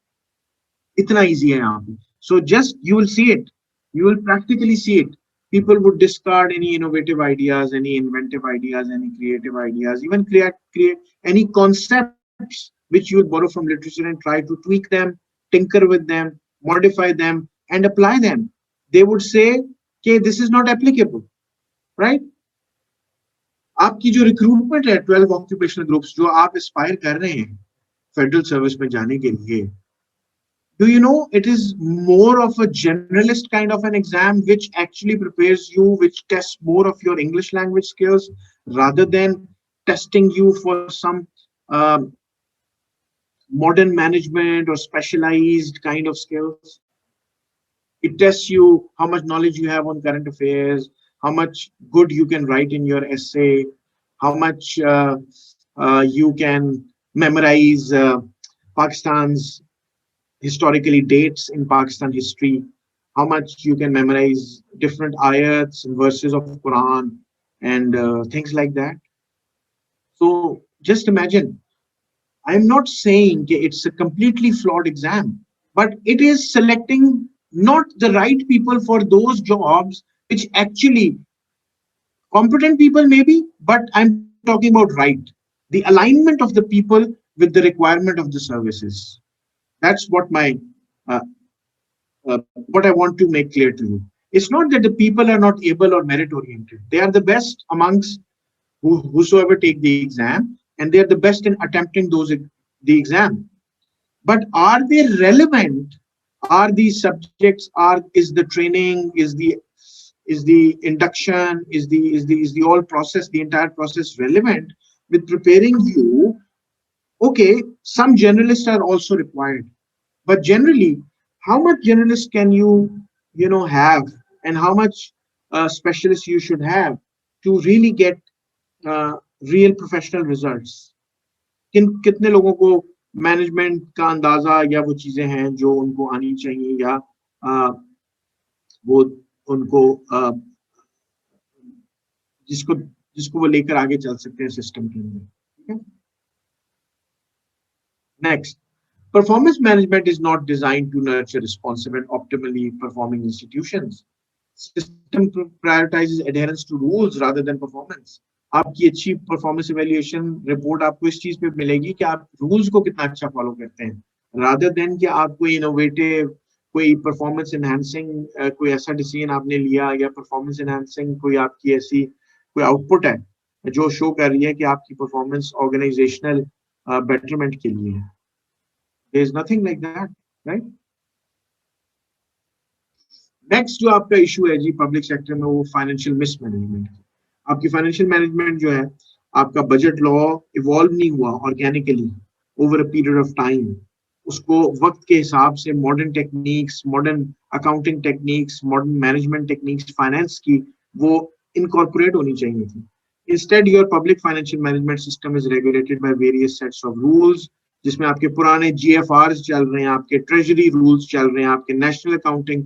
इतना इजी है यहाँ पे। So just you will see it, you will practically see it. People would discard any innovative ideas, any inventive ideas, any creative ideas, even create any concepts which you will borrow from literature and try to tweak them, tinker with them, modify them, and apply them. They would say, okay, this is not applicable, right? आपकी जो रिक्रूटमेंट है 12 ऑक्यूपेशनल ग्रुप्स जो आप एस्पायर कर रहे हैं फेडरल सर्विस में जाने के लिए, do you know it is more of a generalist kind of an exam which actually prepares you, which tests more of your English language skills rather than testing you for some modern management or specialized kind of skills. It tests you how much knowledge you have on current affairs, how much good you can write in your essay, how much you can memorize Pakistan's historically dates in Pakistan history, how much you can memorize different ayats and verses of Quran and things like that. So just imagine, I'm not saying it's a completely flawed exam, but it is selecting not the right people for those jobs which actually Competent people maybe, but I'm talking about right. The alignment of the people with the requirement of the services. That's what uh, what I want to make clear to you. It's not that the people are not able or merit oriented. They are the best amongst whosoever take the exam, and they are the best in attempting the exam. But are they relevant? Are these subjects? Is the training? Is the induction? Is the all process? The entire process relevant with preparing you? Okay, some generalists are also required, but generally, how much generalist can you have, and how much specialist you should have to really get real professional results? कितने लोगों को मैनेजमेंट का अंदाजा या वो चीजें हैं जो उनको आनी चाहिए, या वो उनको जिसको जिसको वो लेकर आगे चल सकते हैं सिस्टम के अंदर. ठीक है. Next, performance management is not designed to nurture responsive and optimally performing institutions. System prioritizes adherence to rules rather than performance. आपकी अच्छी परफॉर्मेंस इवैल्यूएशन रिपोर्ट आपको इस चीज पे मिलेगी कि आप रूल्स को कितना अच्छा फॉलो करते हैं, रादर देन कि आप कोई इनोवेटिव, कोई परफॉर्मेंस एनहांसिंग कोई ऐसा डिसीजन आपने लिया, या परफॉर्मेंस एनहांसिंग कोई आपकी ऐसी कोई आउटपुट है जो शो कर रही है कि आपकी परफॉर्मेंस ऑर्गेनाइजेशनल बेटरमेंट के लिए है. There is nothing like that, right? Next जो आपका इशू है जी पब्लिक सेक्टर में, वो फाइनेंशियल मिसमैनेजमेंट. आपकी फाइनेंशियल मैनेजमेंट जो है, आपका बजट लॉ इवॉल्व नहीं हुआ organically over a period of time. उसको वक्त के हिसाब से modern techniques, modern accounting techniques, modern management techniques finance की वो इनकॉर्पोरेट होनी चाहिए थी. Instead your public financial management system is regulated by various sets of rules, जिसमें आपके पुराने GFRs चल रहे हैं, आपके ट्रेजरी रूल्स चल रहे हैं, आपके नेशनल अकाउंटिंग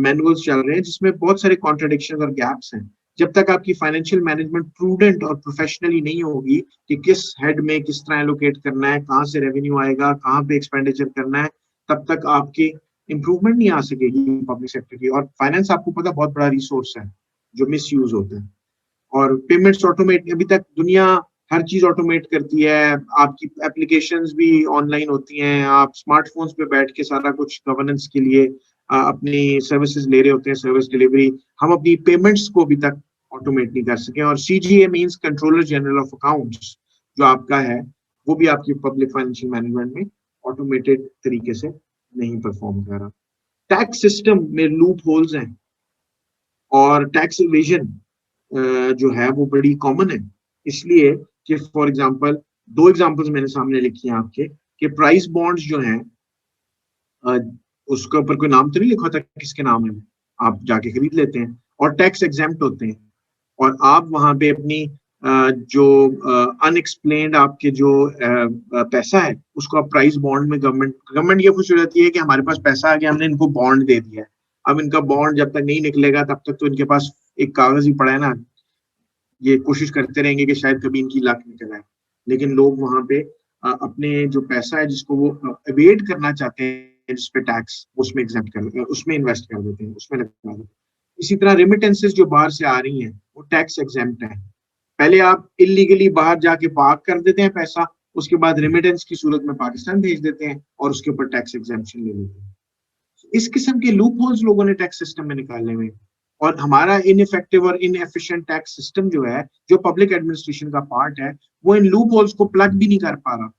मैनुअल्स चल रहे हैं, जिसमें बहुत सारे कॉन्ट्रडिक्शंस और गैप्स हैं. जब तक आपकी फाइनेंशियल मैनेजमेंट प्रूडेंट और प्रोफेशनली नहीं होगी कि किस हेड में किस तरह एलोकेट करना है, कहाँ से रेवेन्यू आएगा, कहाँ पे एक्सपेंडिचर करना है, तब तक आपकी इंप्रूवमेंट नहीं आ सकेगी पब्लिक सेक्टर की. और फाइनेंस आपको पता बहुत बड़ा रिसोर्स है जो मिस यूज होता है. और पेमेंट्स ऑटोमेट, अभी तक दुनिया हर चीज ऑटोमेट करती है. आपकी एप्लीकेशंस भी ऑनलाइन होती हैं, आप स्मार्टफोन्स पे बैठ के सारा कुछ गवर्नेंस के लिए अपनी सर्विसेज ले रहे होते हैं, सर्विस डिलीवरी. हम अपनी पेमेंट्स को अभी तक ऑटोमेट नहीं कर सके. और CGA means controller general of accounts जो आपका है, वो भी आपकी पब्लिक फाइनेंशियल मैनेजमेंट में ऑटोमेटेड तरीके से नहीं परफॉर्म कर रहा. टैक्स सिस्टम में लूप होल्स हैं, और टैक्स इवेजन जो है वो बड़ी कॉमन है. इसलिए कि फॉर एग्जांपल, दो एग्जांपल्स मैंने सामने लिखी हैं आपके, कि प्राइस बॉन्ड्स जो हैं, उसके ऊपर कोई नाम तो नहीं लिखा था किसके नाम है, आप जाके खरीद लेते हैं और टैक्स एग्जेम्प्ट होते हैं. और आप वहां पे अपनी जो अनएक्सप्लेन्ड आपके जो पैसा है, उसको आप प्राइस बॉन्ड में, गवर्नमेंट ये खुश हो जाती है कि हमारे पास पैसा आ गया, हमने इनको बॉन्ड दे दिया है. अब इनका बॉन्ड जब तक नहीं निकलेगा तब तक तो इनके पास एक कागज ही पड़ा है ना. ये कोशिश करते रहेंगे कि शायद कभी इनकी लाख निकल आए, लेकिन लोग वहां पे अपने जो पैसा है जिसको वो एवेड करना चाहते हैं, जिस पे टैक्स, उसमें एग्जेम्प्ट कर, उसमें इन्वेस्ट कर देते हैं, उसमें लगा देते हैं. इसी तरह रेमिटेंसेस जो बाहर से आ रही हैं वो टैक्स एग्जेम्प्ट है. पहले आप इलीगली बाहर जाके पार्क कर देते हैं पैसा, उसके बाद रेमिटेंस की सूरत में पाकिस्तान भेज देते हैं और उसके ऊपर टैक्स एग्जेम्पशन ले लेते हैं. इस किस्म के लूप होल्स लोगों ने टैक्स सिस्टम में निकालने में, और हमारा इनइफेक्टिव और इनएफिशिएंट टैक्स सिस्टम जो है, जो पब्लिक एडमिनिस्ट्रेशन का पार्ट है, वो इन लूप होल्स को प्लग भी नहीं कर पा रहा.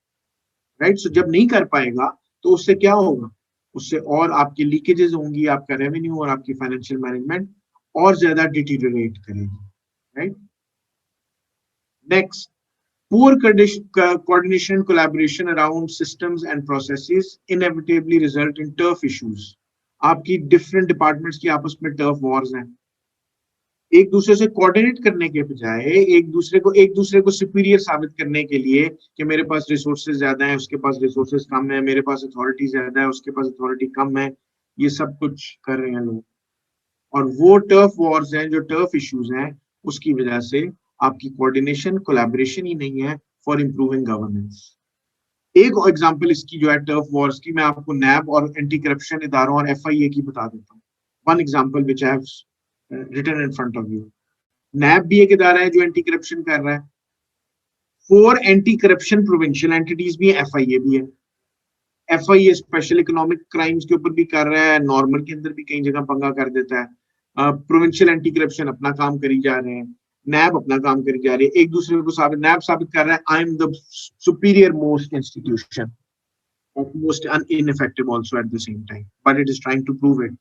राइट. सो जब नहीं कर पाएगा तो उससे क्या होगा, उससे और आपकी लीकेजेस होंगी, आपका रेवेन्यू और आपकी फाइनेंशियल मैनेजमेंट और ज्यादा डिटीरियोरेट करेगी. Right. Next, poor coordination and collaboration around systems and processes inevitably result in turf issues. आपकी डिफरेंट डिपार्टमेंट्स की आपस में टर्फ वॉर्स हैं. एक दूसरे से कोऑर्डिनेट करने के बजाय एक दूसरे को सुपीरियर साबित करने के लिए कि मेरे पास रिसोर्सेज ज्यादा हैं, उसके पास रिसोर्सेज कम है, मेरे पास अथॉरिटी ज्यादा है, उसके पास अथॉरिटी कम है, ये सब कुछ कर रहे हैं लोग. और वो टर्फ वॉर्स हैं, जो टर्फ इश्यूज हैं, उसकी वजह से आपकी कोऑर्डिनेशन, कोलैबोरेशन ही नहीं है फॉर इम्प्रूविंग गवर्नेंस. एक एग्जांपल इसकी जो है टर्फ वॉर्स की, मैं आपको नैब और एंटी करप्शन इदारों और FIA की बता देता हूँ. One example which I have written in front of you. NAB भी एक इदारा है जो एंटी करप्शन कर रहा है। 4 एंटी करप्शन प्रोविंशियल एंटिटीज भी है, FIA भी है। FIA स्पेशल इकोनॉमिक क्राइम्स के ऊपर भी कर रहा है, नॉर्मल के अंदर भी कई जगह पंगा कर देता है। प्रोविंशियल एंटी करप्शन अपना काम करी जा रहे हैं, नैब अपना काम करी जा रही है, एक दूसरे को साबित, नैब साबित कर रहा है I am the superior most institution, most ineffective also at the same time, but it is trying to prove it.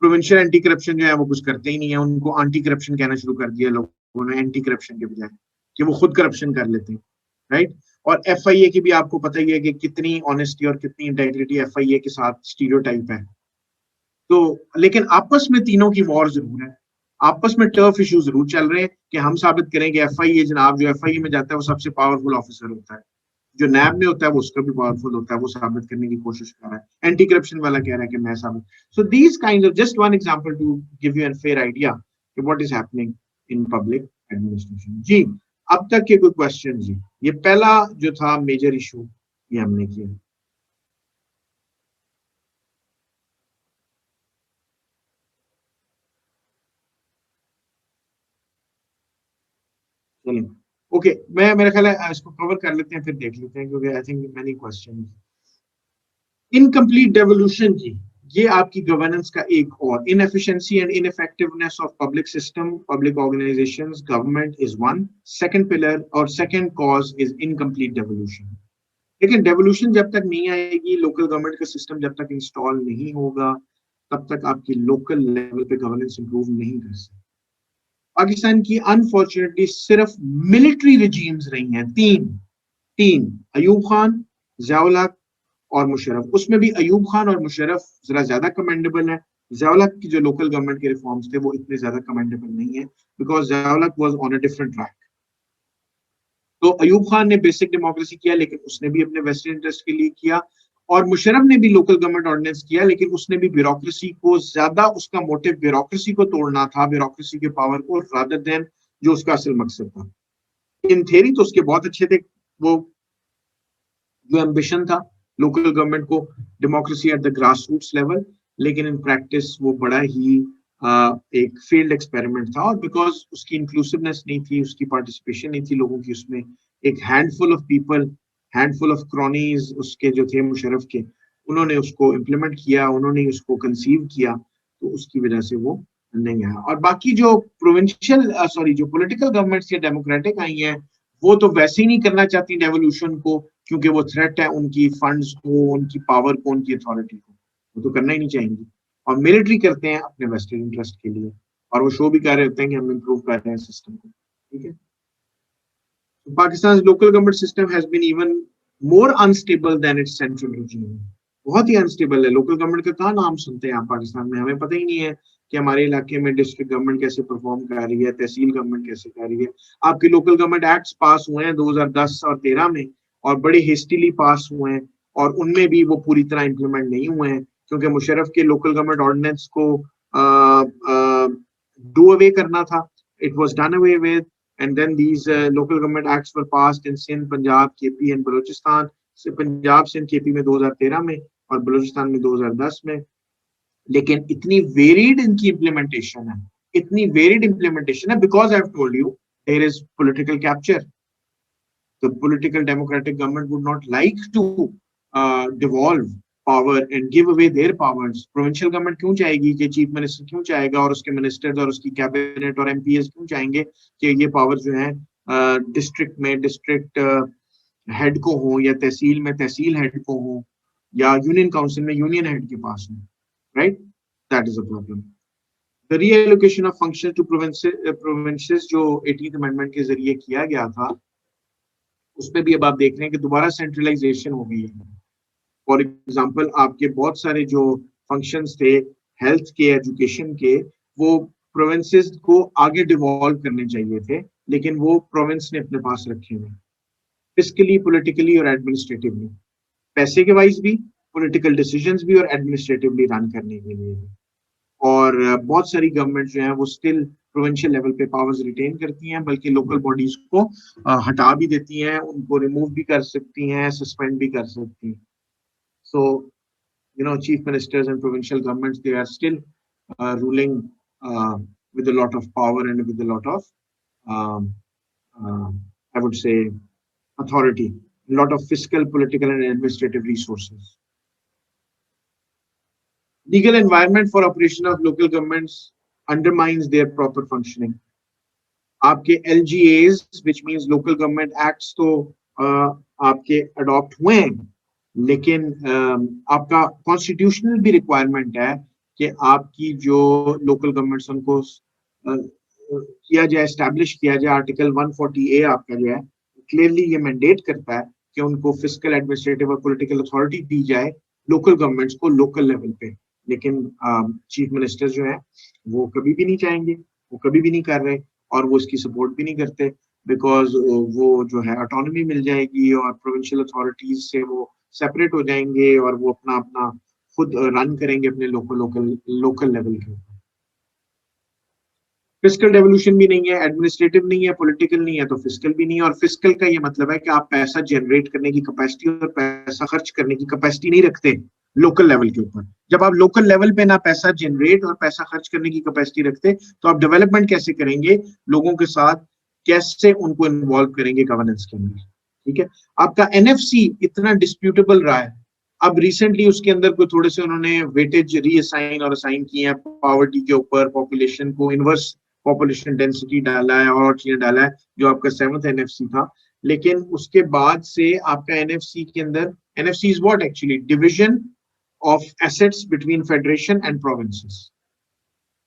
Provincial anti corruption जो है वो कुछ करते ही नहीं है, उनको एंटी करप्शन कहना शुरू कर दिया लोगों ने एंटी करप्शन के बजाय, कि वो खुद करप्शन कर लेते हैं, राइट। और FIA की भी आपको पता ही है कि कितनी ऑनेस्टी और कितनी इंटेग्रिटी FIA के साथ स्टीरियोटाइप है। तो लेकिन आपस में तीनों की वॉर जरूर है, आपस में टर्फ इशू जरूर चल रहे हैं कि हम साबित करें कि FIA जनाब जो FIA में जाता है वो सबसे पावरफुल ऑफिसर होता है, जो नैब में होता है वो उसका भी पावरफुल होता है, वो साबित करने की कोशिश कर रहा है, एंटी करप्शन वाला कह रहा है कि मैं साबित। So these kind of just one example to give you an fair idea कि what is happening in public administration. जी अब तक के कोई क्वेश्चन? जी ये पहला जो था मेजर इशू ये हमने किया। चलिए ओके, मैं मेरा ख्याल है इसको कवर कर लेते हैं, फिर देख लेते हैं, क्योंकि I think many question. Incomplete devolution जी, ये आपकी गवर्नेंस का एक और, inefficiency and ineffectiveness of public system, public organizations, government is one second pillar, और second cause is incomplete devolution. लेकिन डेवोल्यूशन जब तक नहीं आएगी, लोकल गवर्नमेंट का सिस्टम जब तक इंस्टॉल नहीं होगा, तब तक आपकी लोकल लेवल पे गवर्नेंस इंप्रूव नहीं कर सकती। पाकिस्तान की अनफॉर्चुनेटली सिर्फ मिलिट्री रिजीम्स रही हैं, तीन तीन, अयूब खान, ज़ियाउल हक और मुशर्रफ। उसमें भी अयूब खान और मुशर्रफ जरा ज्यादा कमेंडेबल है, ज़ियाउल हक की जो लोकल गवर्नमेंट के रिफॉर्म्स थे वो इतने ज्यादा कमेंडेबल नहीं है, बिकॉज ज़ियाउल हक was on a different track. तो अयूब खान ने बेसिक डेमोक्रेसी किया, लेकिन उसने भी अपने वेस्टर्न इंटरेस्ट के लिए किया, और मुशर्रफ ने भी लोकल गवर्नमेंट ऑर्डिनेंस किया, लेकिन उसने भी ब्यूरोक्रेसी को ज्यादा, उसका मोटिव ब्यूरोक्रेसी को तोड़ना था, ब्यूरोक्रेसी के पावर को, रादर देन जो उसका असल मकसद था। इन थेरी तो उसके बहुत अच्छे थे, वो जो एम्बिशन था लोकल गवर्नमेंट को, democracy at the grass roots level, लेकिन इन प्रैक्टिस वो बड़ा ही एक फेल्ड एक्सपेरिमेंट था, और बिकॉज उसकी इंक्लूसिवनेस नहीं थी, उसकी पार्टिसिपेशन नहीं थी लोगों की उसमें, एक handful of people, handful of cronies उसके जो थे मुशर्रफ के, उन्होंने उसको इम्प्लीमेंट किया, उन्होंने उसको कंसीव किया, तो उसकी वजह से वो नहीं आया। और बाकी जो प्रोविंशियल सॉरी जो पॉलिटिकल गवर्नमेंट्स या डेमोक्रेटिक आई हैं, वो तो वैसे ही नहीं करना चाहती डेवोल्यूशन को, क्योंकि वो थ्रेट है उनकी फंड्स को, उनकी पावर को, उनकी अथॉरिटी को, वो तो करना ही नहीं चाहेंगी। और मिलिट्री करते हैं अपने वेस्टर्न इंटरेस्ट के लिए, और वो शो भी कर रहे होते हैं कि हम इम्प्रूव कर रहे हैं सिस्टम को, ठीक है। Pakistan local government system has been even more unstable than its central regime. बहुत ही अनस्टेबल है। लोकल गवर्नमेंट का कहाँ नाम सुनते हैं आप पाकिस्तान में? हमें पता ही नहीं है कि हमारे इलाके में डिस्ट्रिक्ट गवर्नमेंट कैसे परफॉर्म कर रही है, तहसील गवर्नमेंट कैसे कर रही है। आपके लोकल गवर्नमेंट एक्ट्स पास हुए हैं 2010 और 13 में, और बड़े हेस्टिली पास हुए हैं, और उनमें भी वो पूरी तरह इम्प्लीमेंट नहीं हुए हैं, क्योंकि मुशर्रफ के लोकल गवर्नमेंट ऑर्डिनेंस को डू अवे करना था। It was done away with, and then these local government acts were passed in Sindh, Punjab, KP and Balochistan. से पंजाब सिंध केपी में 2013 में, और बलूचिस्तान में 2010 में। लेकिन इतनी वेरिड इनकी इम्प्लीमेंटेशन है, इतनी वेरिड इम्प्लीमेंटेशन है, because I have told you there is political capture. The political democratic government would not like to devolve power and give away their powers. Provincial government क्यों चाहेगी कि चीफ मिनिस्टर क्यों चाहेगा, और उसके मिनिस्टर्स और उसकी कैबिनेट और एमपीएस क्यों चाहेंगे कि ये पावर जो है डिस्ट्रिक्ट में डिस्ट्रिक्ट हेड को हो, या तहसील में तहसील हेड को हो, या यूनियन काउंसिल में यूनियन हेड के पास हो, right? That is a problem. The reallocation of function to provinces जो 18th अमेंडमेंट के जरिए किया गया था, उसमें भी अब आप देख रहे हैं कि दोबारा सेंट्रलाइजेशन हो गई है। फॉर एग्जाम्पल आपके बहुत सारे जो फंक्शंस थे हेल्थ के, एजुकेशन के, वो प्रोविंसेस को आगे डिवॉल्व करने चाहिए थे, लेकिन वो प्रोविंस ने अपने पास रखे हुए, फिस्कली, पॉलिटिकली और एडमिनिस्ट्रेटिवली, पैसे के वाइज भी, पॉलिटिकल डिसीजंस भी, और एडमिनिस्ट्रेटिवली रन करने के लिए भी। और बहुत सारी गवर्नमेंट जो है वो स्टिल प्रोविंशियल लेवल पे पावर्स रिटेन करती हैं, बल्कि लोकल बॉडीज को हटा भी देती हैं, उनको रिमूव भी कर सकती हैं, सस्पेंड भी कर सकती हैं। सो you know, chief ministers and provincial governments, they are still ruling with a lot of power and with a lot of, I would say, authority, a lot of fiscal, political, and administrative resources. Legal environment for operation of local governments undermines their proper functioning. आपके LGAs, which means local government acts, तो आपके adopt हुए हैं, लेकिन आपका constitutional भी requirement है कि आपकी जो local governments उनको किया जाए, establish किया जाए. Article 140A आपका जो है clearly ये mandate करता है कि उनको fiscal, administrative और political authority दी जाए local governments को local level पे. लेकिन चीफ मिनिस्टर जो है वो कभी भी नहीं चाहेंगे, वो कभी भी नहीं कर रहे, और वो इसकी सपोर्ट भी नहीं करते, बिकॉज वो जो है ऑटोनॉमी मिल जाएगी और प्रोविंशियल अथॉरिटीज से वो सेपरेट हो जाएंगे और वो अपना अपना खुद रन करेंगे अपने लोकल लेवल के ऊपर. फिस्कल डेवल्यूशन भी नहीं है, एडमिनिस्ट्रेटिव नहीं है, पॉलिटिकल नहीं है, तो फिस्कल भी नहीं है. और फिस्कल का ये मतलब है कि आप पैसा जनरेट करने की कैपेसिटी और पैसा खर्च करने की कैपेसिटी नहीं रखते लोकल लेवल के ऊपर. जब आप लोकल लेवल पे ना पैसा जनरेट और पैसा खर्च करने की कैपेसिटी रखते, तो आप डेवलपमेंट कैसे करेंगे, लोगों के साथ कैसे उनको इन्वॉल्व करेंगे गवर्नेंस के अंदर. ठीक है, आपका एनएफसी इतना डिस्प्यूटेबल रहा है. अब रिसेंटली उसके अंदर कोई थोड़े से उन्होंने वेटेज रीअसाइन और असाइन किए हैं पॉवर्टी के ऊपर, पॉपुलेशन को इनवर्स पॉपुलेशन डेंसिटी डाला है और चीजें डाला है, जो आपका 7th एनएफसी था. लेकिन उसके बाद से आपका एनएफसी के अंदर, NFC is what actually, division of assets between federation and provinces.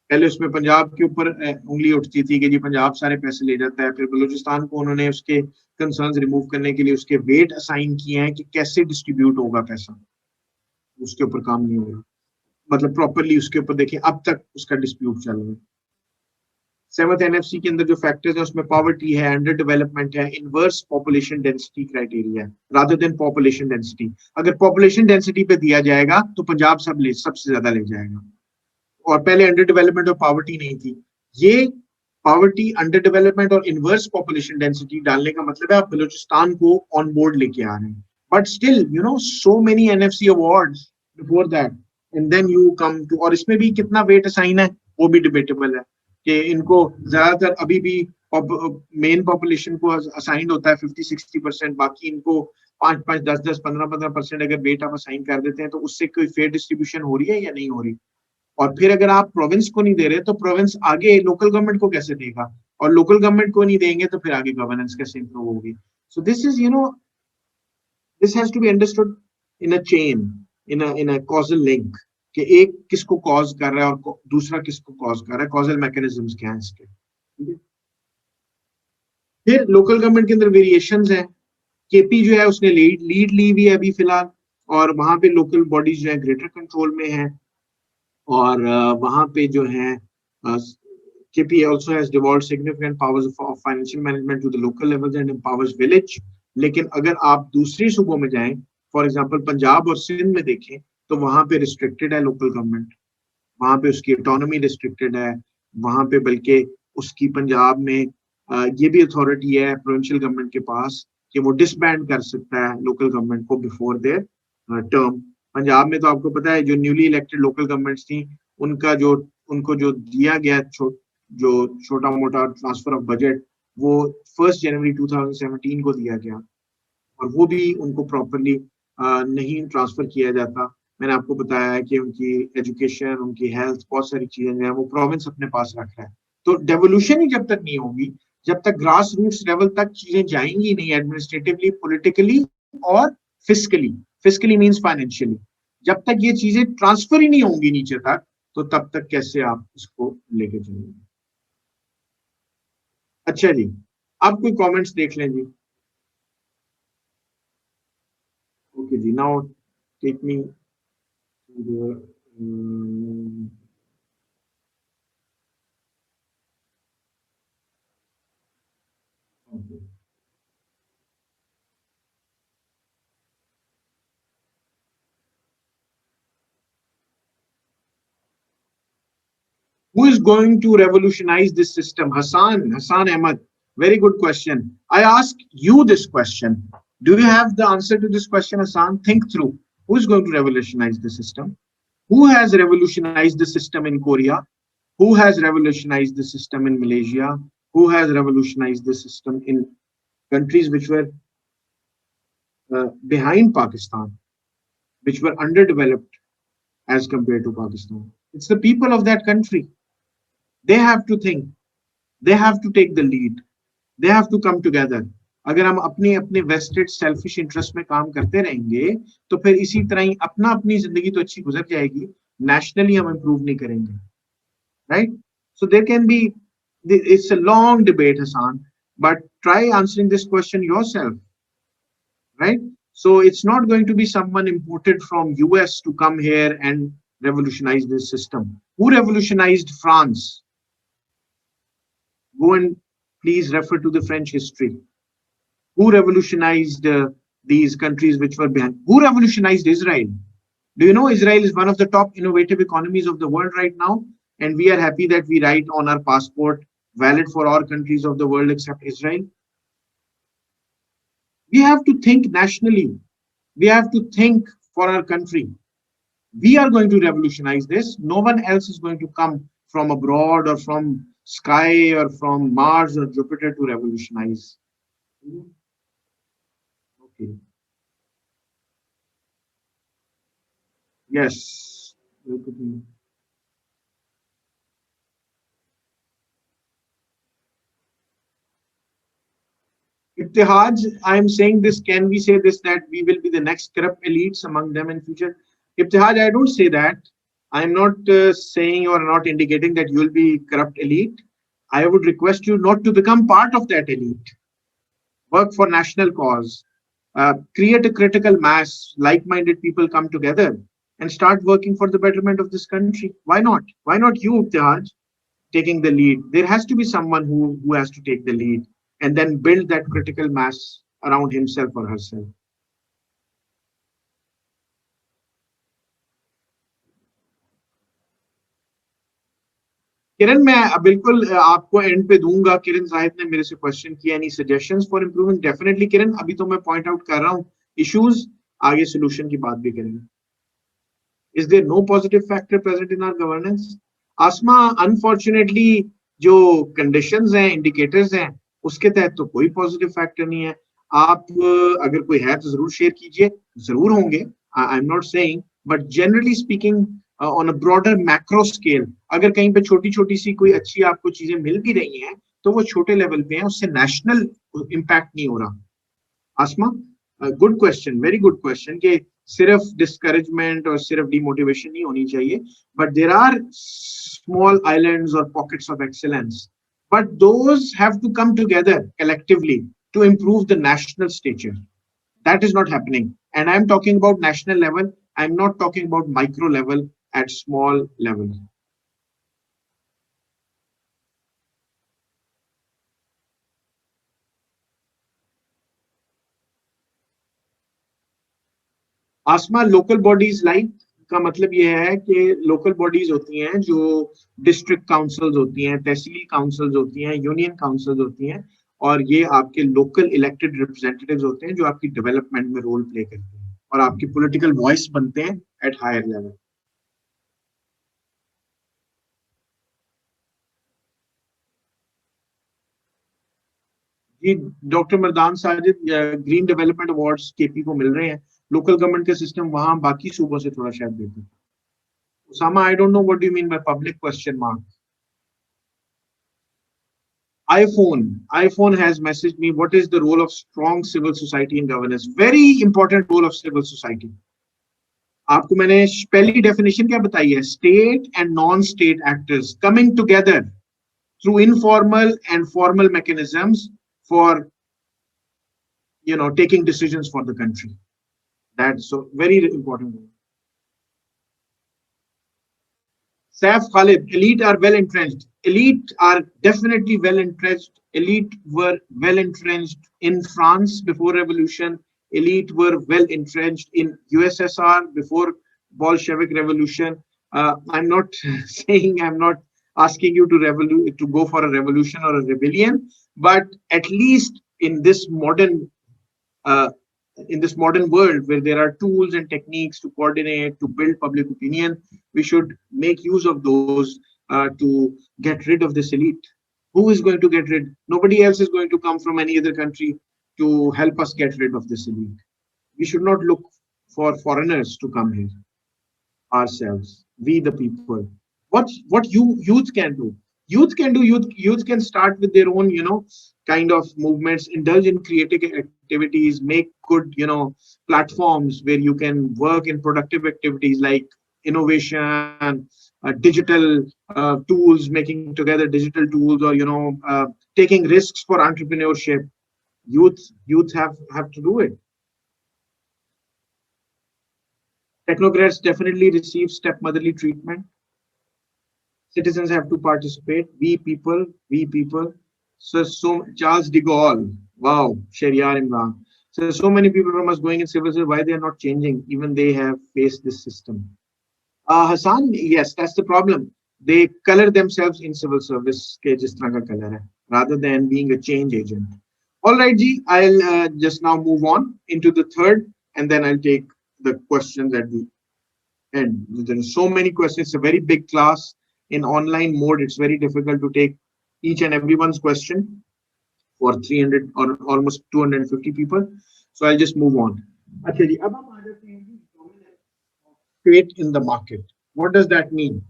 पहले उसमें पंजाब के ऊपर उंगली उठती थी कि जी पंजाब सारे पैसे ले जाता है. फिर बलूचिस्तान को उन्होंने उसके कंसर्न्स रिमूव करने के लिए उसके वेट असाइन किए हैं कि कैसे डिस्ट्रीब्यूट होगा पैसा, उसके ऊपर काम नहीं होगा, मतलब प्रॉपरली उसके ऊपर. देखिए अब तक उसका डिस्प्यूट चल रहा है. 7th एनएफसी के अंदर जो फैक्टर्स है उसमें पॉवर्टी है, अंडर डेवलपमेंट है, इनवर्स पॉपुलेशन डेंसिटी क्राइटेरिया है रादर देन पॉपुलेशन डेंसिटी. अगर पॉपुलेशन डेंसिटी पे दिया जाएगा तो पंजाब सबसे ज्यादा ले जाएगा, और पहले अंडर डेवलपमेंट और पॉवर्टी नहीं थी. ये पॉवर्टी, अंडर डेवलपमेंट और इनवर्स पॉपुलेशन डेंसिटी डालने का मतलब है आप बलूचिस्तान को ऑन बोर्ड लेके आ रहे हैं. But still you know so many NFC awards before that, and then you come to, और इसमें भी कितना वेट असाइन है वो भी डिबेटेबल है कि इनको ज्यादातर अभी भी मेन पॉपुलेशन को असाइन होता है 50-60%, बाकी इनको 5-5, 10-10, 15-15% अगर वेट आप असाइन कर देते हैं, तो उससे कोई फेयर डिस्ट्रीब्यूशन हो रही है या नहीं हो रही. और फिर अगर आप प्रोविंस को नहीं दे रहे तो प्रोविंस आगे लोकल गवर्नमेंट को कैसे देगा, और लोकल गवर्नमेंट को नहीं देंगे तो फिर आगे गवर्नेंस कैसे इंप्रूव होगी. So this is, you know, this has to be understood in a chain, in a causal link, कि एक किसको कॉज कर रहा है और दूसरा किसको कॉज कर रहा है, कॉजल मैकेनिज्म्स क्या हैं इसके. फिर लोकल गवर्नमेंट के अंदर वेरिएशंस हैं. केपी जो है उसने लीड ली हुई है अभी फिलहाल, और वहां पे लोकल बॉडीज जो है ग्रेटर कंट्रोल में है, और वहां पे जो है KP also has devolved significant powers of financial management to the local levels and empowers village. लेकिन अगर आप दूसरे सूबों में जाएं, फॉर एग्जांपल पंजाब और सिंध में देखें, तो वहां पे रिस्ट्रिक्टेड है लोकल गवर्नमेंट, वहां पे उसकी ऑटोनॉमी रिस्ट्रिक्टेड है. वहां पे बल्कि उसकी पंजाब में ये भी अथॉरिटी है प्रोविंशियल गवर्नमेंट के पास कि वो डिसबैंड कर सकता है लोकल गवर्नमेंट को बिफोर देयर टर्म. पंजाब में तो आपको पता है जो न्यूली इलेक्टेड लोकल गवर्नमेंट्स थी, उनको जो दिया गया जो छोटा मोटा ट्रांसफर ऑफ बजट, वो 1 जनवरी 2017 को दिया गया, और वो भी उनको प्रॉपरली नहीं ट्रांसफर किया जाता. मैंने आपको बताया है कि उनकी एजुकेशन, उनकी हेल्थ, बहुत सारी चीजें जो है वो प्रोविंस अपने पास रख रहा है. तो डेवोल्यूशन ही जब तक नहीं होगी, जब तक ग्रास रूट्स लेवल तक चीजें जाएंगी नहीं, एडमिनिस्ट्रेटिवली, पॉलिटिकली और फिस्कली मींस फाइनेंशियली, जब तक ये चीजें ट्रांसफर ही नहीं होंगी नीचे तक, तो तब तक कैसे आप इसको लेके चलेंगे. अच्छा जी, आप कोई कमेंट्स देख लें जी. ओके जी, now take me to the okay. Who is going to revolutionize this system? Hassan Ahmed, very good question. I ask you this question. Do you have the answer to this question, Hassan? Think through. Who is going to revolutionize the system? Who has revolutionized the system in Korea? who has revolutionized the system in Malaysia, who has revolutionized the system in countries which were behind Pakistan, which were underdeveloped as compared to Pakistan. It's the people of that country. They have to think, they have to take the lead, they have to come together. अगर हम अपने अपने वेस्टेड सेल्फिश इंटरेस्ट में काम करते रहेंगे तो फिर इसी तरह ही अपना अपनी जिंदगी तो अच्छी गुजर जाएगी, नेशनली हम इंप्रूव नहीं करेंगे, right? So there can be, it's a long debate, Hassan, but try answering this question yourself, right? So it's not going to be someone imported from US to come here and revolutionize this system. Who revolutionized France? Go and please refer to the French history. Who revolutionized these countries which were behind? Who revolutionized Israel? Do you know Israel is one of the top innovative economies of the world right now? And we are happy that we write on our passport, valid for all countries of the world except Israel. We have to think nationally. We have to think for our country. We are going to revolutionize this. No one else is going to come from abroad or from sky or from Mars or Jupiter to revolutionize. Okay. Yes. Ittihaj, I am saying this, can we say this, that we will be the next corrupt elites among them in future? Ittihaj, I don't say that. I am not saying or not indicating that you will be corrupt elite. I would request you not to become part of that elite. Work for national cause. Create a critical mass, like-minded people come together and start working for the betterment of this country. Why not? Why not you, Ittihaj, taking the lead? There has to be someone who has to take the lead and then build that critical mass around himself or herself. किरण, मैं बिल्कुल आपको एंड पे दूंगा. किरण जाहिद ने मेरे से क्वेश्चन किया, any suggestions for improving? Definitely Kiran, अभी तो मैं पॉइंट आउट कर रहा हूँ इश्यूज, आगे सोल्यूशन की बात भी करेंगे. Is there no positive factor present in our governance? Asma, unfortunately जो कंडीशंस हैं, इंडिकेटर्स हैं, उसके तहत तो कोई पॉजिटिव फैक्टर नहीं है. आप अगर कोई है तो जरूर शेयर कीजिए, जरूर होंगे. I am not saying, but generally speaking on a broader macro scale, अगर कहीं पे छोटी छोटी सी कोई अच्छी आपको चीजें मिल भी रही हैं तो वो छोटे लेवल पे हैं, उससे नेशनल इम्पैक्ट नहीं हो रहा. Asma, good question, very good question, कि सिर्फ डिस्करेजमेंट और सिर्फ डिमोटिवेशन नहीं होनी चाहिए, but there are small islands और pockets of excellence, but those have to come together collectively to improve the national stature. That is not happening, and I am talking about national level. I am not talking about micro level, at small level. Asma, local bodies like का मतलब यह है कि लोकल बॉडीज होती हैं जो डिस्ट्रिक्ट काउंसिल्स होती हैं, तहसील काउंसिल्स होती हैं, यूनियन काउंसिल्स होती हैं, और ये आपके लोकल इलेक्टेड रिप्रेजेंटेटिव्स होते हैं जो आपकी डेवलपमेंट में रोल प्ले करते हैं और आपकी पॉलिटिकल वॉइस बनते हैं एट हायर लेवल. जी, doctor Mardan Sajid, green development awards KP को मिल रहे हैं. लोकल गवर्नमेंट का सिस्टम वहां बाकी सूबों से थोड़ा शायद बेहतर. Usama, I don't know what do you mean by public question mark. iPhone has messaged me, what is the role of strong civil society in governance? Very important role of civil society. आपको मैंने पहली डेफिनेशन क्या बताई है? State and non state actors coming together through informal and formal mechanisms for, you know, taking decisions for the country. That's so very important. Saif Khalid, elite are well entrenched. Elite are definitely well entrenched. Elite were well entrenched in France before revolution. Elite were well entrenched in USSR before Bolshevik revolution. I'm not saying, I'm not asking you to go for a revolution or a rebellion, but at least in this modern world where there are tools and techniques to coordinate, to build public opinion, we should make use of those. to get rid of this elite? Who is going to get rid? Nobody else is going to come from any other country to help us get rid of this elite. We should not look for foreigners to come here. Ourselves, we the people. What youth can do? Youth can start with their own, kind of movements, indulge in creative activities, make good, platforms where you can work in productive activities like innovation, digital tools, making together digital tools, or taking risks for entrepreneurship. Youth have to do it. Technocrats definitely receive stepmotherly treatment. Citizens have to participate. We people. So Charles de Gaulle, wow, Shariar Imran. So many people from us going in civil service, why they are not changing? Even they have faced this system. Hassan, yes, that's the problem. They color themselves in civil service ke jis tarah ka color hai, rather than being a change agent. All right, Ji, I'll just now move on into the third, and then I'll take the questions at the end. There are so many questions. It's a very big class. In online mode, it's very difficult to take each and everyone's question for 300 or almost 250 people. So I'll just move on. अच्छा जी, अब हम आ जाते हैं जी dominance of state in the market. What does that mean?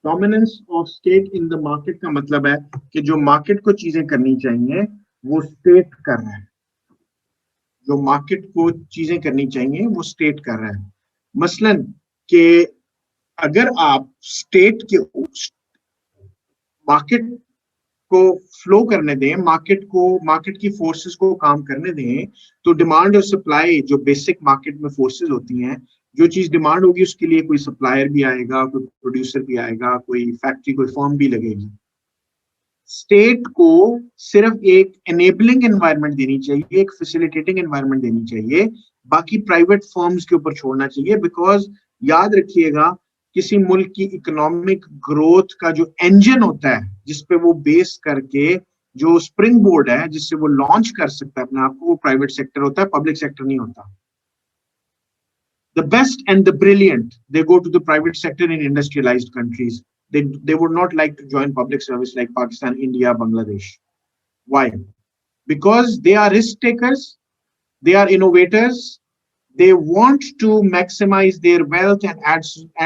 Dominance of state in the market का मतलब है कि जो market को चीजें करनी चाहिए वो state कर रहा है. जो market को चीजें करनी चाहिए वो state कर रहा है. मसलन कि अगर आप स्टेट के मार्केट को फ्लो करने दें, मार्केट की फोर्सेस को काम करने दें, तो डिमांड और सप्लाई जो बेसिक मार्केट में फोर्सेस होती हैं, जो चीज डिमांड होगी उसके लिए कोई सप्लायर भी आएगा, कोई प्रोड्यूसर भी आएगा, कोई फैक्ट्री, कोई फर्म भी लगेगी. स्टेट को सिर्फ एक एनेबलिंग एनवायरनमेंट देनी चाहिए, एक फैसिलिटेटिंग एनवायरनमेंट देनी चाहिए, बाकी प्राइवेट फर्म्स के ऊपर छोड़ना चाहिए. बिकॉज याद रखिएगा, किसी मुल्क की इकोनॉमिक ग्रोथ का जो इंजन होता है, जिसपे वो बेस करके जो स्प्रिंग बोर्ड है, जिससे वो लॉन्च कर सकता है अपने आप को, वो प्राइवेट सेक्टर होता है, पब्लिक सेक्टर नहीं होता. The best and the brilliant they go to the private sector in industrialised countries. They would not like to join public service like Pakistan, India, Bangladesh. Why? Because they are risk takers, they are innovators, they want to maximize their wealth and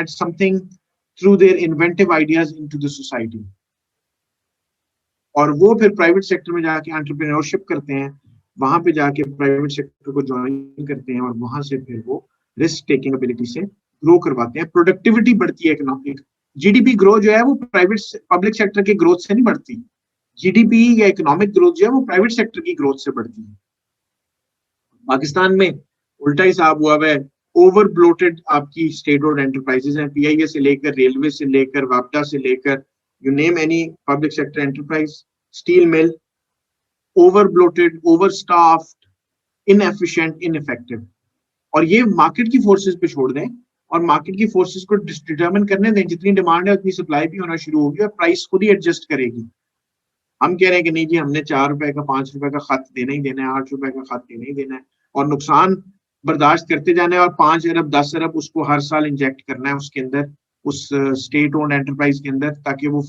add something through their inventive ideas into the society. और वो फिर प्राइवेट सेक्टर में जाके एंटरप्रेन्योरशिप करते हैं, वहां पे जाके प्राइवेट सेक्टर को ज्वाइन करते हैं, और वहां से फिर वो रिस्क टेकिंग एबिलिटी से ग्रो करवाते हैं. प्रोडक्टिविटी बढ़ती है. इकोनॉमिक जीडीपी ग्रोथ जो है वो प्राइवेट पब्लिक सेक्टर के ग्रोथ से नहीं बढ़ती. जीडीपी या इकोनॉमिक ग्रोथ जो है वो प्राइवेट सेक्टर की ग्रोथ से बढ़ती है. पाकिस्तान में उल्टा हिसाब हुआ है. ओवर ब्लोटेड आपकी स्टेट ओन्ड एंटरप्राइजेस हैं, पीआईए से लेकर, रेलवे से लेकर, वापडा से लेकर, you name any public sector enterprise, steel mill, over bloated, over staffed, inefficient, ineffective. और ये मार्केट की फोर्सेस पे छोड़ दें और मार्केट की फोर्सेस को डिटरमिन करने दें. जितनी डिमांड है उतनी सप्लाई भी होना शुरू होगी और प्राइस खुद ही एडजस्ट करेगी. हम कह रहे हैं कि नहीं जी, हमने 4 रुपए का, 5 रुपए का खत देना ही देना है, 8 रुपए का खत देना ही देना है, और नुकसान बर्दाश्त करते जाना है, और 5 अरब 10 अरब उसको हर साल इंजेक्ट करना है उसके अंदर, उस स्टेट ओन्ड एंटरप्राइज के अंदर, ताकि वो